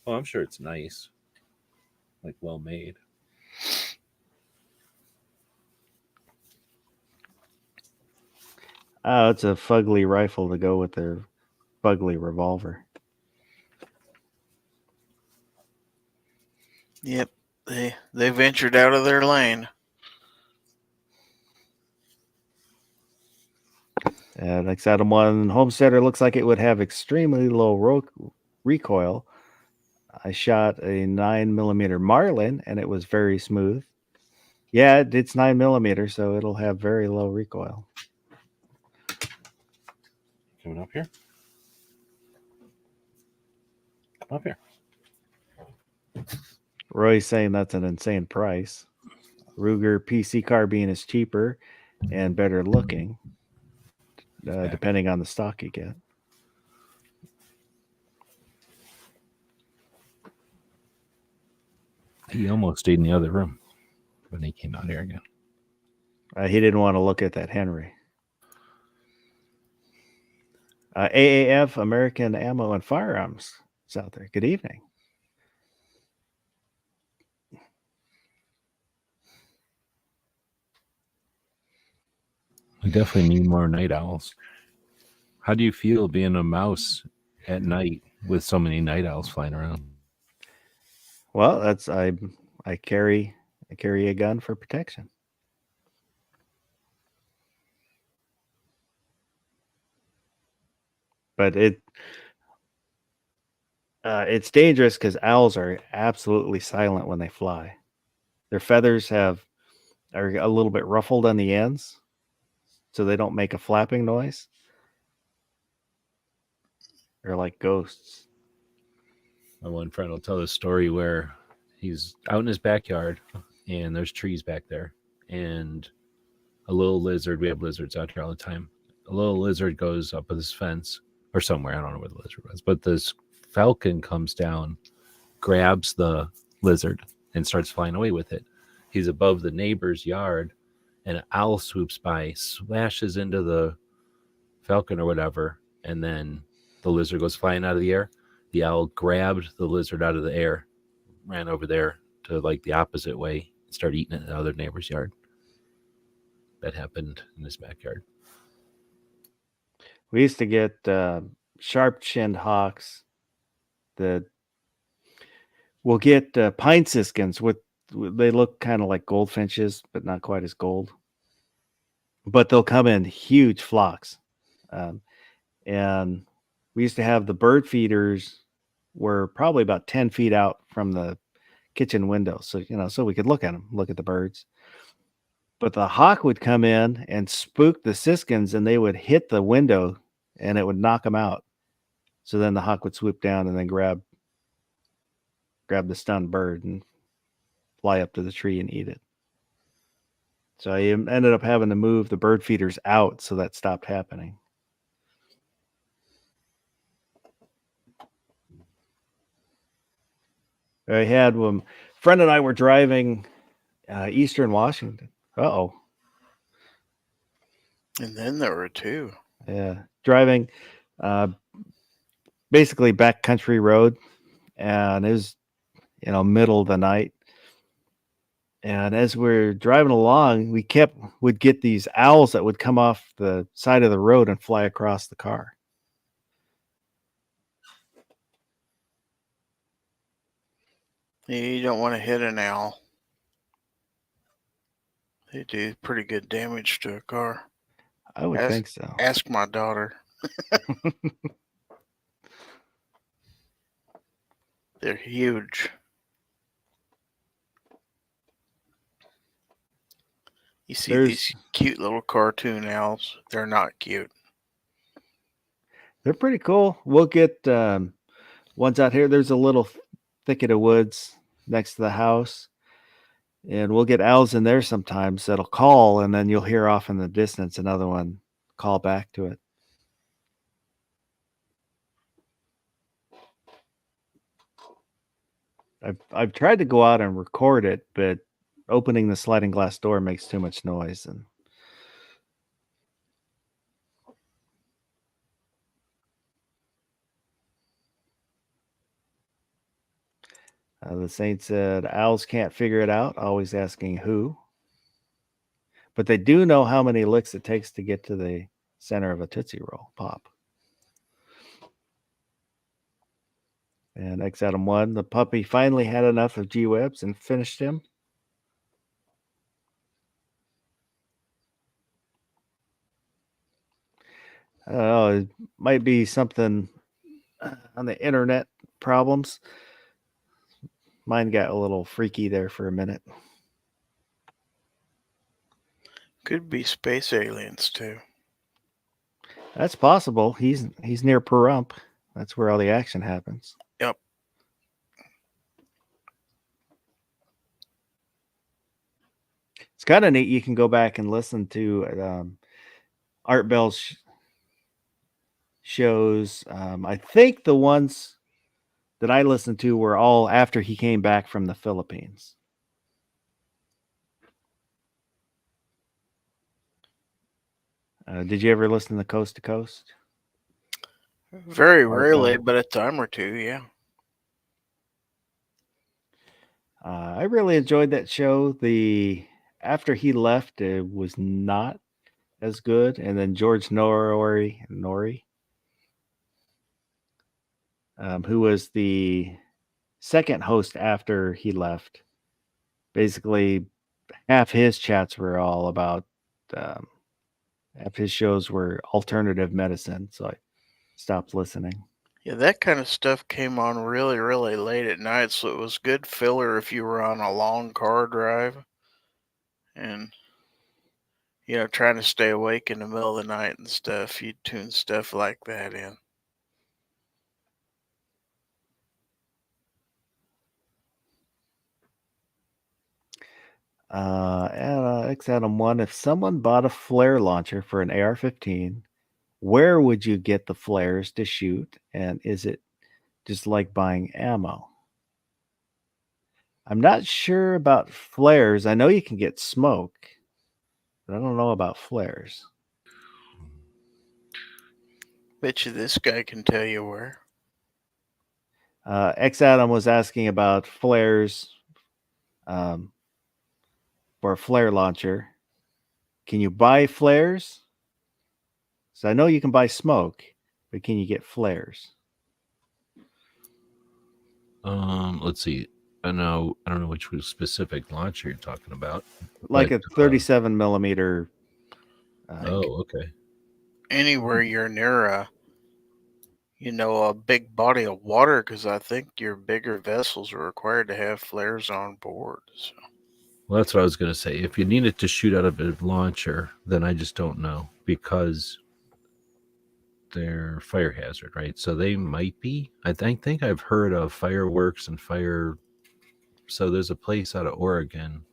Oh, I'm sure it's nice. Like well made. Oh, it's a fugly rifle to go with their fugly revolver. Yep. They ventured out of their lane. Next item one, Homesteader looks like it would have extremely low recoil. I shot a 9mm Marlin and it was very smooth. Yeah, it's 9mm, so it'll have very low recoil. Coming up here. Come up here. Roy's saying that's an insane price. Ruger PC carbine is cheaper and better looking, depending on the stock you get. He almost stayed in the other room when he came out here again. He didn't want to look at that Henry. AAF, American Ammo and Firearms, is out there. Good evening. We definitely need more night owls. How do you feel being a mouse at night with so many night owls flying around? Well, that's I carry a gun for protection. But it's dangerous because owls are absolutely silent when they fly. Their feathers are a little bit ruffled on the ends, so they don't make a flapping noise. They're like ghosts. My one friend will tell this story where he's out in his backyard and there's trees back there, and a little lizard, we have lizards out here all the time. A little lizard goes up this fence or somewhere, I don't know where the lizard was, but this falcon comes down, grabs the lizard and starts flying away with it. He's above the neighbor's yard and an owl swoops by, smashes into the falcon or whatever, and then the lizard goes flying out of the air. The owl grabbed the lizard out of the air, ran over there to like the opposite way, and started eating it in the other neighbor's yard. That happened in his backyard. We used to get sharp-chinned hawks that will get pine siskins. They look kind of like goldfinches, but not quite as gold. But they'll come in huge flocks, and we used to have the bird feeders were probably about 10 feet out from the kitchen window, so so we could look at them, look at the birds. But the hawk would come in and spook the siskins, and they would hit the window, and it would knock them out. So then the hawk would swoop down and then grab the stunned bird and fly up to the tree and eat it. So I ended up having to move the bird feeders out, so that stopped happening. I had when friend and I were driving Eastern Washington. Uh-oh. And then there were two. Yeah. Driving basically backcountry road, and it was middle of the night. And as we're driving along, would get these owls that would come off the side of the road and fly across the car. You don't want to hit an owl. They do pretty good damage to a car. I would think so. Ask my daughter. They're huge. You see these cute little cartoon owls. They're not cute. They're pretty cool. We'll get ones out here. There's a little thicket of woods next to the house, and we'll get owls in there sometimes that'll call, and then you'll hear off in the distance another one call back to it. I've tried to go out and record it, but opening the sliding glass door makes too much noise. And the saint said, owls can't figure it out, always asking who. But they do know how many licks it takes to get to the center of a Tootsie Roll Pop. And X Adam 1, the puppy finally had enough of G-Webs and finished him. I don't know, it might be something on the internet problems. Mine got a little freaky there for a minute. Could be space aliens too. That's possible. He's near Pahrump. That's where all the action happens. Yep. It's kind of neat. You can go back and listen to Art Bell's shows. I think the ones that I listened to were all after he came back from the Philippines. Did you ever listen to Coast to Coast? Very rarely, but a time or two, yeah. I really enjoyed that show. After he left, it was not as good. And then George Norrie, who was the second host after he left, basically half his chats were all about half his shows were alternative medicine, so I stopped listening. Yeah, that kind of stuff came on really, really late at night, so it was good filler if you were on a long car drive and trying to stay awake in the middle of the night and stuff. You'd tune stuff like that in. X Adam 1, if someone bought a flare launcher for an AR-15, where would you get the flares to shoot? And is it just like buying ammo? I'm not sure about flares. I know you can get smoke, but I don't know about flares. Bet you this guy can tell you where. X Adam was asking about flares for a flare launcher. Can you buy flares? So I know you can buy smoke, but can you get flares? Let's see. I don't know which specific launcher you're talking about. Like But, a 37 millimeter. Okay. Anywhere you're near a big body of water, because I think your bigger vessels are required to have flares on board. So. Well, that's what I was going to say. If you needed to shoot out of a launcher, then I just don't know, because they're fire hazard, right? So they might be. I think I've heard of fireworks and fire. So there's a place out of Oregon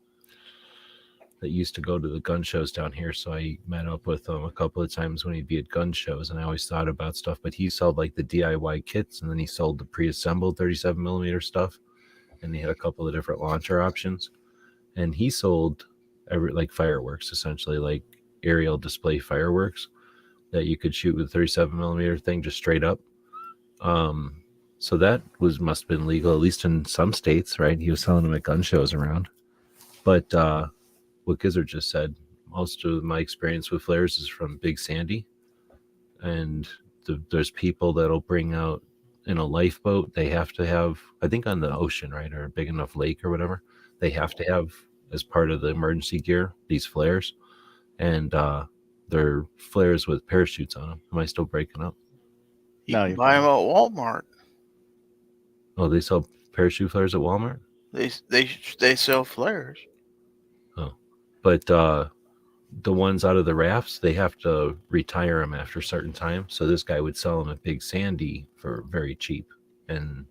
that used to go to the gun shows down here. So I met up with him a couple of times when he'd be at gun shows, and I always thought about stuff. But he sold like the DIY kits, and then he sold the pre-assembled 37 millimeter stuff, and he had a couple of different launcher options. And he sold like fireworks, essentially like aerial display fireworks that you could shoot with a 37 millimeter thing just straight up. So that must have been legal, at least in some states, right? He was selling them at gun shows around. But what Gizzard just said, most of my experience with flares is from Big Sandy. And there's people that'll bring out in a lifeboat. They have to have, I think on the ocean, right, or a big enough lake or whatever, they have to have, as part of the emergency gear, these flares. And they're flares with parachutes on them. Am I still breaking up? You No, can you're buy them fine. at Walmart. Oh, they sell parachute flares at Walmart? They sell flares. Oh, but the ones out of the rafts, they have to retire them after a certain time. So this guy would sell them at Big Sandy for very cheap. And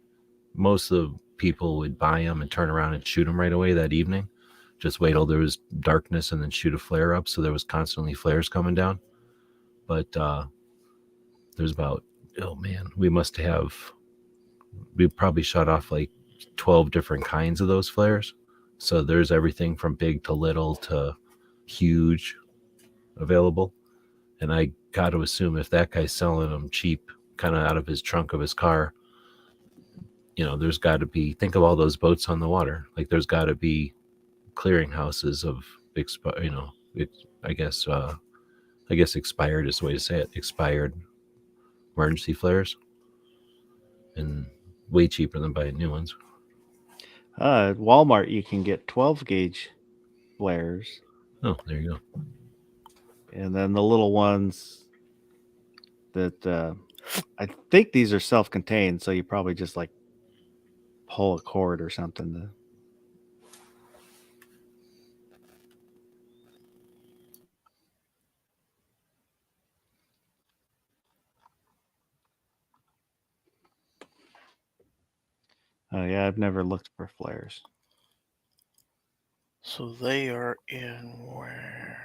most of the people would buy them and turn around and shoot them right away that evening. Just wait till there was darkness and then shoot a flare up. So there was constantly flares coming down. But there's about, we probably shot off like 12 different kinds of those flares. So there's everything from big to little to huge available. And I got to assume if that guy's selling them cheap, kind of out of his trunk of his car, there's got to be, think of all those boats on the water. Like there's got to be clearinghouses of I guess expired is the way to say it, expired emergency flares, and way cheaper than buying new ones. At Walmart, you can get 12 gauge flares, Oh, there you go. and then the little ones that I think these are self-contained, so you probably just like pull a cord or something. Oh yeah, I've never looked for flares. So they are in where?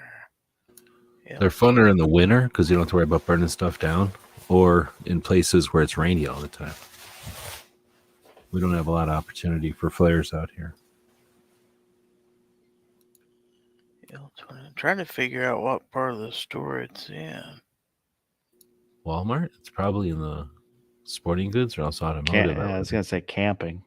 Yeah. They're funner in the winter because you don't have to worry about burning stuff down, or in places where it's rainy all the time. We don't have a lot of opportunity for flares out here. I'm trying to figure out what part of the store it's in. Walmart? It's probably in the sporting goods or also automotive. I was gonna say camping.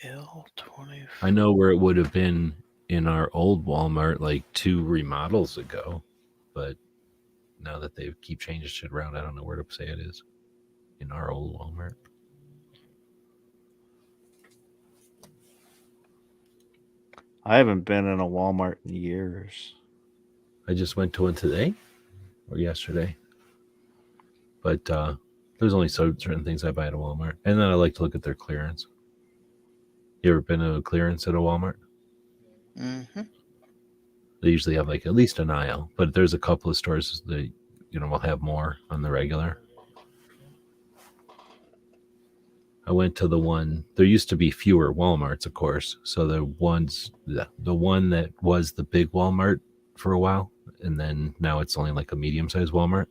L25. I know where it would have been in our old Walmart like 2 remodels ago, but now that they keep changing shit around, I don't know where to say it is in our old Walmart. I haven't been in a Walmart in years. I just went to one today or yesterday, but there's only certain things I buy at a Walmart, and then I like to look at their clearance. You ever been to a clearance at a Walmart? Mm-hmm. They usually have like at least an aisle, but there's a couple of stores that will have more on the regular. I went to the one. There used to be fewer Walmarts, of course. So the one that was the big Walmart for a while, and then now it's only like a medium-sized Walmart.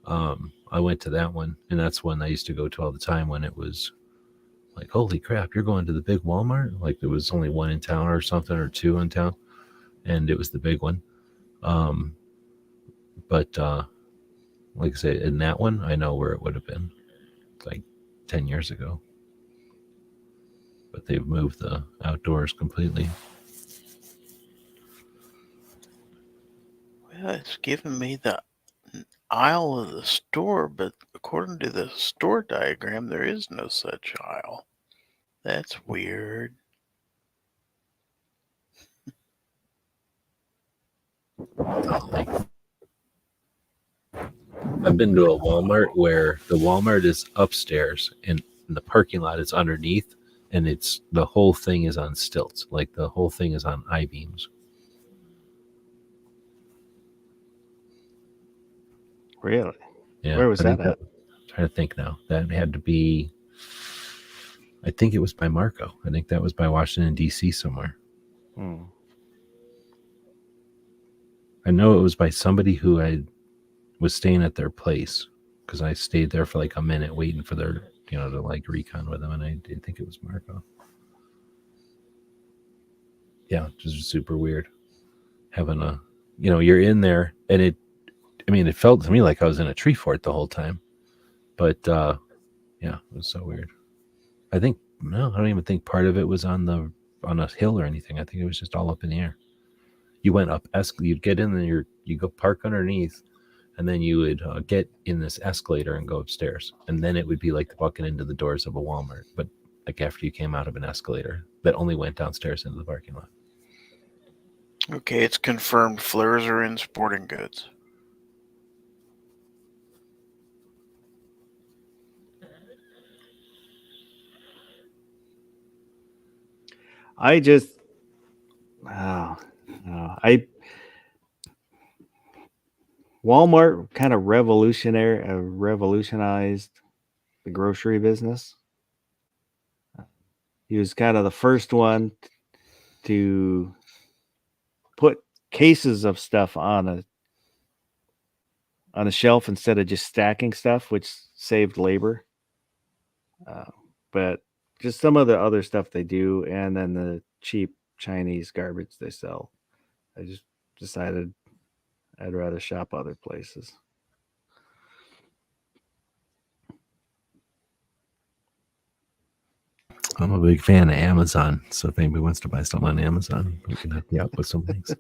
I went to that one, and that's one I used to go to all the time when it was like, holy crap, you're going to the big Walmart? Like there was only one in town or something, or 2 in town, and it was the big one. But like I say, in that one, I know where it would have been like 10 years ago. But they've moved the outdoors completely. Yeah, it's giving me the aisle of the store, but according to the store diagram, there is no such aisle. That's weird. Like, I've been to a Walmart where the Walmart is upstairs and the parking lot is underneath, and it's the whole thing is on stilts. Like the whole thing is on I-beams. Really? Yeah. Where was I think that at? I'm trying to think now. That had to be, I think it was by Marco. I think that was by Washington, D.C. somewhere. Hmm. I know it was by somebody who I was staying at their place because I stayed there for like a minute waiting for their, to like recon with them. And I did think it was Marco. Yeah, just super weird having a, you're in there and it felt to me like I was in a tree fort the whole time. But yeah, it was so weird. I don't even think part of it was on a hill or anything. I think it was just all up in the air. You went up, you'd get in there, you go park underneath, and then you would get in this escalator and go upstairs. And then it would be like walking into the doors of a Walmart, but like after you came out of an escalator that only went downstairs into the parking lot. Okay, it's confirmed flares are in sporting goods. I just, oh, no, Walmart kind of revolutionized the grocery business. He was kind of the first one to put cases of stuff on a shelf instead of just stacking stuff, which saved labor. But just some of the other stuff they do, and then the cheap Chinese garbage they sell. I just decided I'd rather shop other places. I'm a big fan of Amazon, so if anybody wants to buy something on Amazon, we can help you out with some things.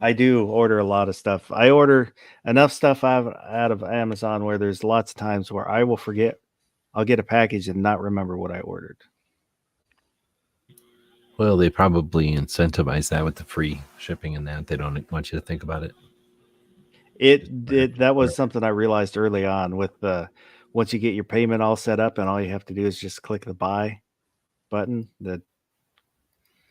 I do order a lot of stuff. I order enough stuff out of Amazon where there's lots of times where I will forget. I'll get a package and not remember what I ordered. Well, they probably incentivize that with the free shipping and that. They don't want you to think about it. That was something I realized early on with once you get your payment all set up and all you have to do is just click the buy button.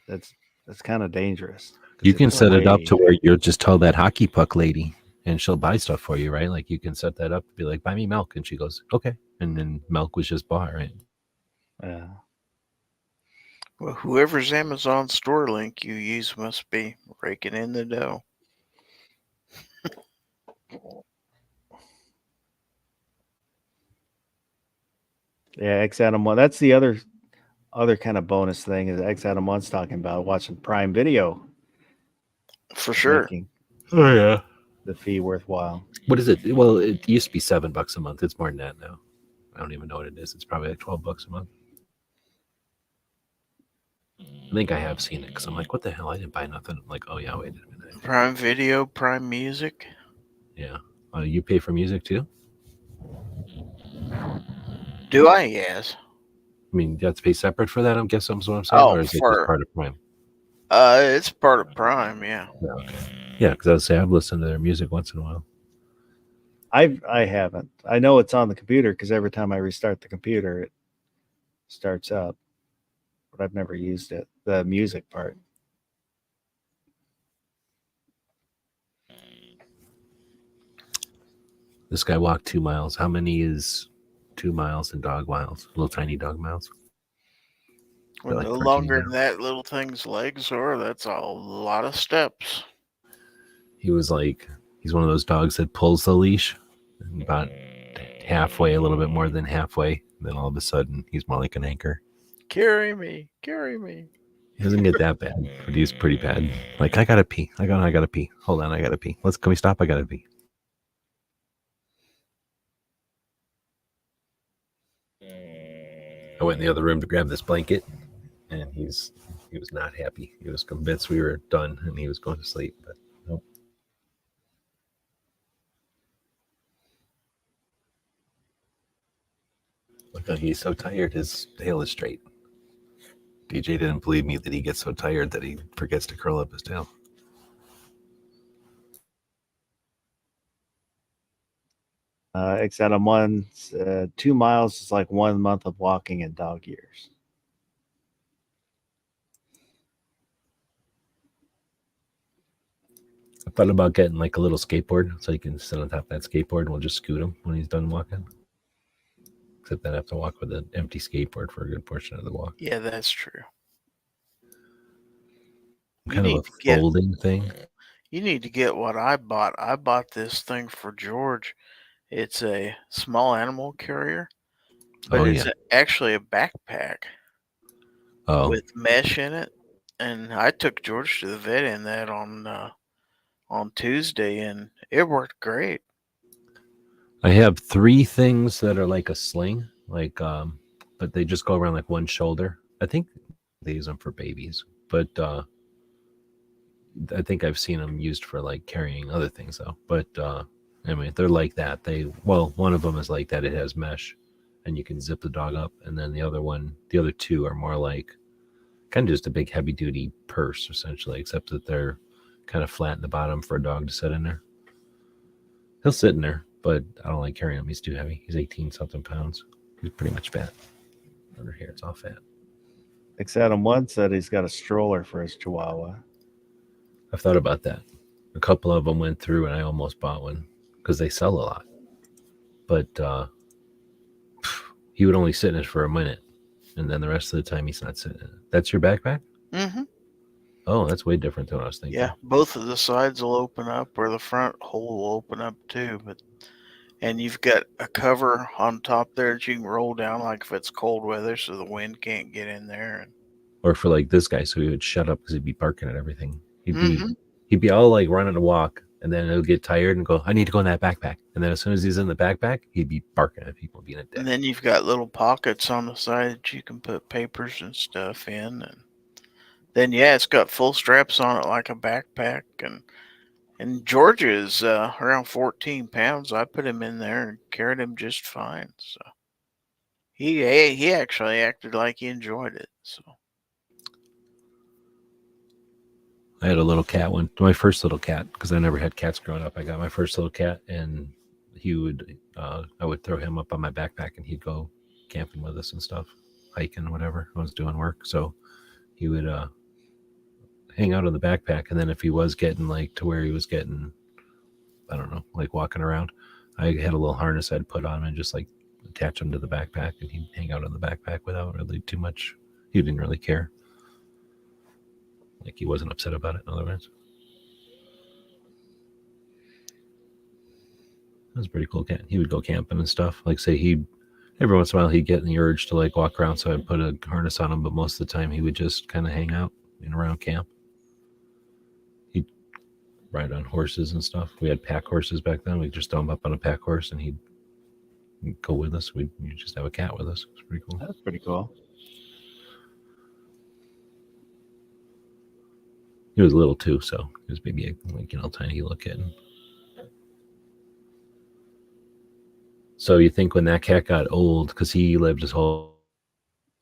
That's kind of dangerous. You can set it up to where you'll just tell that hockey puck lady and she'll buy stuff for you, right? Like you can set that up, be like, buy me milk. And she goes, okay. And then milk was just bought, right? Yeah. Well, whoever's Amazon store link you use must be raking in the dough. Yeah, X Adam 1. That's the other kind of bonus thing is X Adam 1's talking about watching Prime Video. For sure. Oh yeah. The fee worthwhile. What is it? Well, it used to be $7 a month. It's more than that now. I don't even know what it is. It's probably like $12 a month. I think I have seen it because I'm like, what the hell? I didn't buy nothing. I'm like, oh yeah, wait a minute. Prime Video, Prime Music. Yeah. You pay for music too? Do I? Yes. I mean, you have to pay separate for that, I guess that's what I'm saying. Oh, or is it just part of Prime? It's part of Prime, yeah. Yeah, okay. Yeah, because I would say I've listened to their music once in a while. I haven't. I know it's on the computer because every time I restart the computer, it starts up. But I've never used it. The music part. This guy walked 2 miles. How many is 2 miles in dog miles? Little tiny dog miles? Well, like no 13 longer now. that little thing's legs are, that's a lot of steps. He was like, he's one of those dogs that pulls the leash and about halfway, a little bit more than halfway. Then all of a sudden, he's more like an anchor. Carry me, carry me. He doesn't get that bad, but he's pretty bad. Like, I gotta pee. I gotta pee. Hold on, I gotta pee. Can we stop? I gotta pee. I went in the other room to grab this blanket, and he's He was not happy. He was convinced we were done and he was going to sleep, but nope. Look how he's so tired, his tail is straight. DJ didn't believe me that he gets so tired that he forgets to curl up his tail. Except 2 miles is like 1 month of walking in dog years. I thought about getting like a little skateboard so he can sit on top of that skateboard and we'll just scoot him when he's done walking. Except then I have to walk with an empty skateboard for a good portion of the walk. Yeah, that's true. Kind of a folding thing. You need to get what I bought. I bought this thing for George. It's a small animal carrier, but it's actually a backpack with mesh in it. And I took George to the vet in that on Tuesday, and it worked great. I have 3 things that are like a sling, like but they just go around like one shoulder. I think they use them for babies, but I think I've seen them used for like carrying other things though. But anyway, they're like that. One of them is like that. It has mesh, and you can zip the dog up, and then the other 2 are more like kind of just a big heavy duty purse essentially, except that they're kind of flat in the bottom for a dog to sit in there. He'll sit in there, but I don't like carrying him. He's too heavy. He's 18 something pounds. He's pretty much fat. Under here, it's all fat. Except one said he's got a stroller for his Chihuahua. I've thought about that. A couple of them went through, and I almost bought one because they sell a lot. But he would only sit in it for a minute, and then the rest of the time he's not sitting in it. That's your backpack? Mm-hmm. Oh, that's way different than what I was thinking. Yeah, both of the sides will open up, or the front hole will open up too. And you've got a cover on top there that you can roll down, like if it's cold weather, so the wind can't get in there. Or for like this guy, so he would shut up because he'd be barking at everything. He'd be all like running to walk, and then he'll get tired and go, I need to go in that backpack. And then as soon as he's in the backpack, he'd be barking at people being a dick. And then you've got little pockets on the side that you can put papers and stuff in. And then, it's got full straps on it like a backpack. And George is around 14 pounds. I put him in there and carried him just fine. So he actually acted like he enjoyed it. So I had a little cat my first little cat, because I never had cats growing up. I got my first little cat, and I would throw him up on my backpack, and he'd go camping with us and stuff, hiking, whatever. I was doing work, so he would hang out in the backpack, and then if he was getting like to where he was getting, I don't know, like walking around, I had a little harness I'd put on him and just like attach him to the backpack, and he'd hang out in the backpack without really too much. He didn't really care. Like he wasn't upset about it, in other words. That was a pretty cool cat. He would go camping and stuff. Like say every once in a while he'd get the urge to like walk around, so I'd put a harness on him, but most of the time he would just kind of hang out and around camp. He'd ride on horses and stuff. We had pack horses back then. We'd just throw him up on a pack horse and he'd go with us. We'd just have a cat with us. It was pretty cool. That's pretty cool. He was little too, so he was maybe a tiny little kitten. So you think when that cat got old, because he lived his whole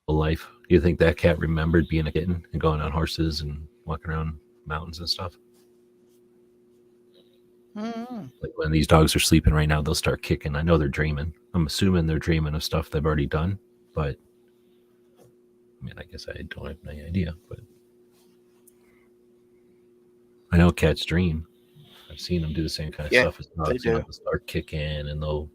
life, do you think that cat remembered being a kitten and going on horses and walking around mountains and stuff? Mm-hmm. Like when these dogs are sleeping right now, they'll start kicking. I know they're dreaming. I'm assuming they're dreaming of stuff they've already done, but I mean, I guess I don't have any idea, but I know cats dream. I've seen them do the same kind of stuff as dogs. They do. They'll start kicking and they'll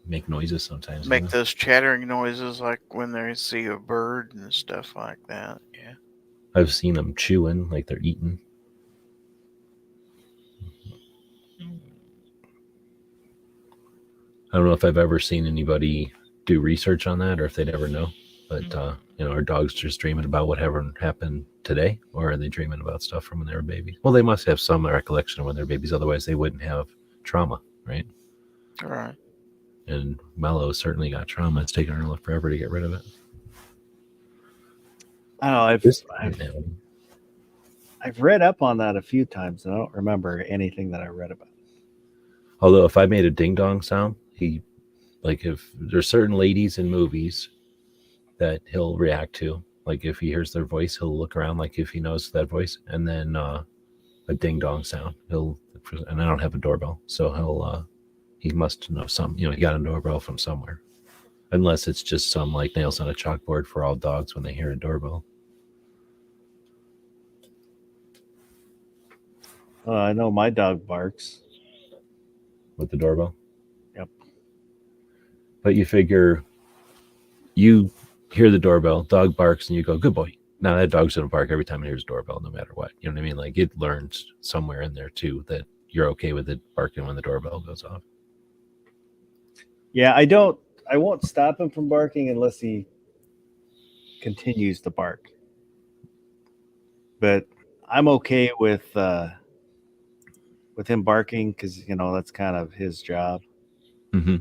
make noises sometimes. Make those chattering noises like when they see a bird and stuff like that. Yeah. I've seen them chewing like they're eating. I don't know if I've ever seen anybody do research on that or if they'd ever know. But, are dogs just dreaming about whatever happened today? Or are they dreaming about stuff from when they were babies? Well, they must have some recollection of when they're babies. Otherwise, they wouldn't have trauma, right? All right. And Mello certainly got trauma. It's taken her forever to get rid of it. I don't know. This, I've read up on that a few times, and I don't remember anything that I read about. although if I made a ding dong sound, if there's certain ladies in movies that he'll react to, like if he hears their voice, he'll look around like if he knows that voice, and then a ding dong sound. And I don't have a doorbell, so he must know some. He got a doorbell from somewhere, unless it's just some like nails on a chalkboard for all dogs when they hear a doorbell. I know my dog barks. With the doorbell? Yep. But you figure you hear the doorbell, dog barks, and you go, good boy. Now that dog's going to bark every time it hears doorbell, no matter what. You know what I mean? Like it learns somewhere in there too that you're okay with it barking when the doorbell goes off. Yeah, I won't stop him from barking unless he continues to bark. But I'm okay with him barking because that's kind of his job. Mm-hmm.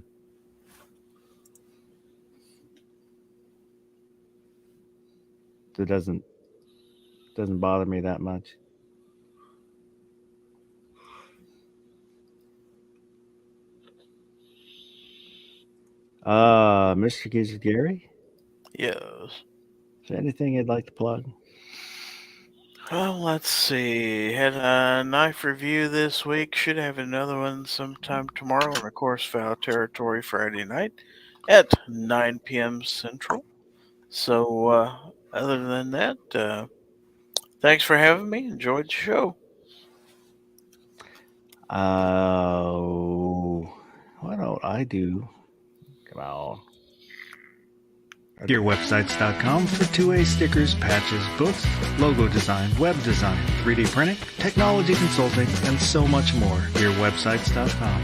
So it doesn't bother me that much. Mr. Gizzard Gary? Yes. Is there anything you'd like to plug? Well, let's see. Had a knife review this week. Should have another one sometime tomorrow. And of course, Foul Territory Friday night at 9 p.m. Central. So, other than that, thanks for having me. Enjoyed the show. What don't I do? Come on. Gearwebsites.com for 2A stickers, patches, books, logo design, web design, 3D printing, technology consulting, and so much more. Gearwebsites.com.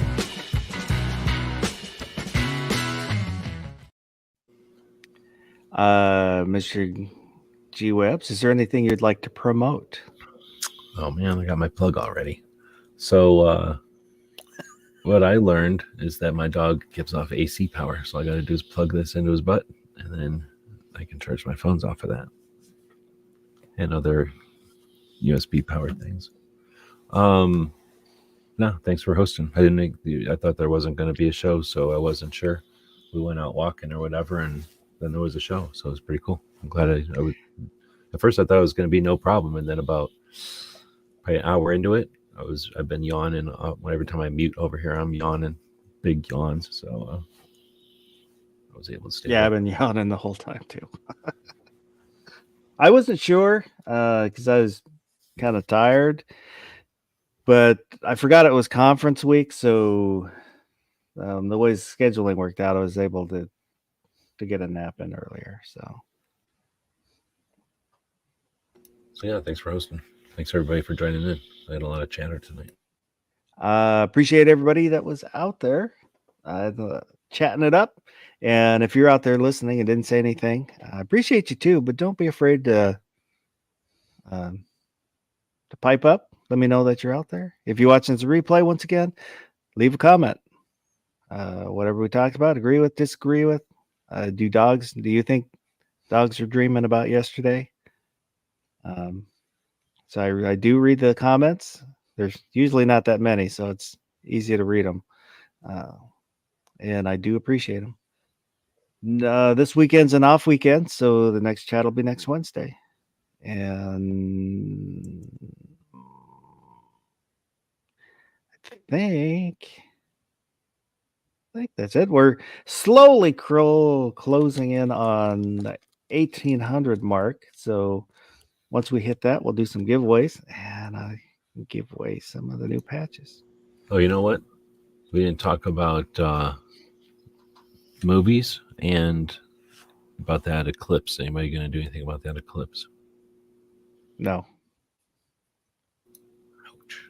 Mr. G Webs, is there anything you'd like to promote? Oh man, I got my plug already. So what I learned is that my dog gives off AC power. So all I got to do is plug this into his butt, and then I can charge my phones off of that and other USB powered things. No, thanks for hosting. I thought there wasn't going to be a show, so I wasn't sure. We went out walking or whatever, and then there was a show, so it was pretty cool. I'm glad I would. At first, I thought it was going to be no problem, and then about probably an hour into it, I've been yawning. Every time I mute over here, I'm yawning, big yawns. So I was able to stay. Yeah, I've been yawning the whole time too. I wasn't sure because I was kind of tired, but I forgot it was conference week. So the way scheduling worked out, I was able to get a nap in earlier. So yeah, thanks for hosting. Thanks everybody for joining in. I had a lot of chatter tonight. Appreciate everybody that was out there chatting it up. And if you're out there listening and didn't say anything, I appreciate you too. But don't be afraid to pipe up. Let me know that you're out there. If you're watching this replay, once again, leave a comment. Whatever we talked about, agree with, disagree with. Do you think dogs are dreaming about yesterday? So I do read the comments. There's usually not that many, so it's easy to read them. And I do appreciate them. This weekend's an off weekend, so the next chat will be next Wednesday. And I think that's it. We're slowly closing in on the 1800 mark. So once we hit that, we'll do some giveaways, and I give away some of the new patches. Oh, you know what? We didn't talk about movies and about that eclipse. Anybody going to do anything about that eclipse? No. Ouch.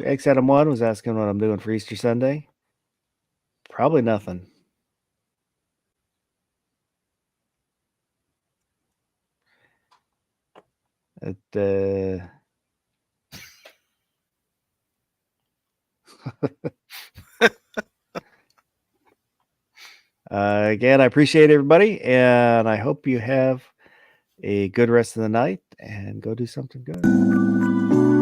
X Adam 1 was asking what I'm doing for Easter Sunday. Probably nothing. Again, I appreciate everybody, and I hope you have a good rest of the night and go do something good.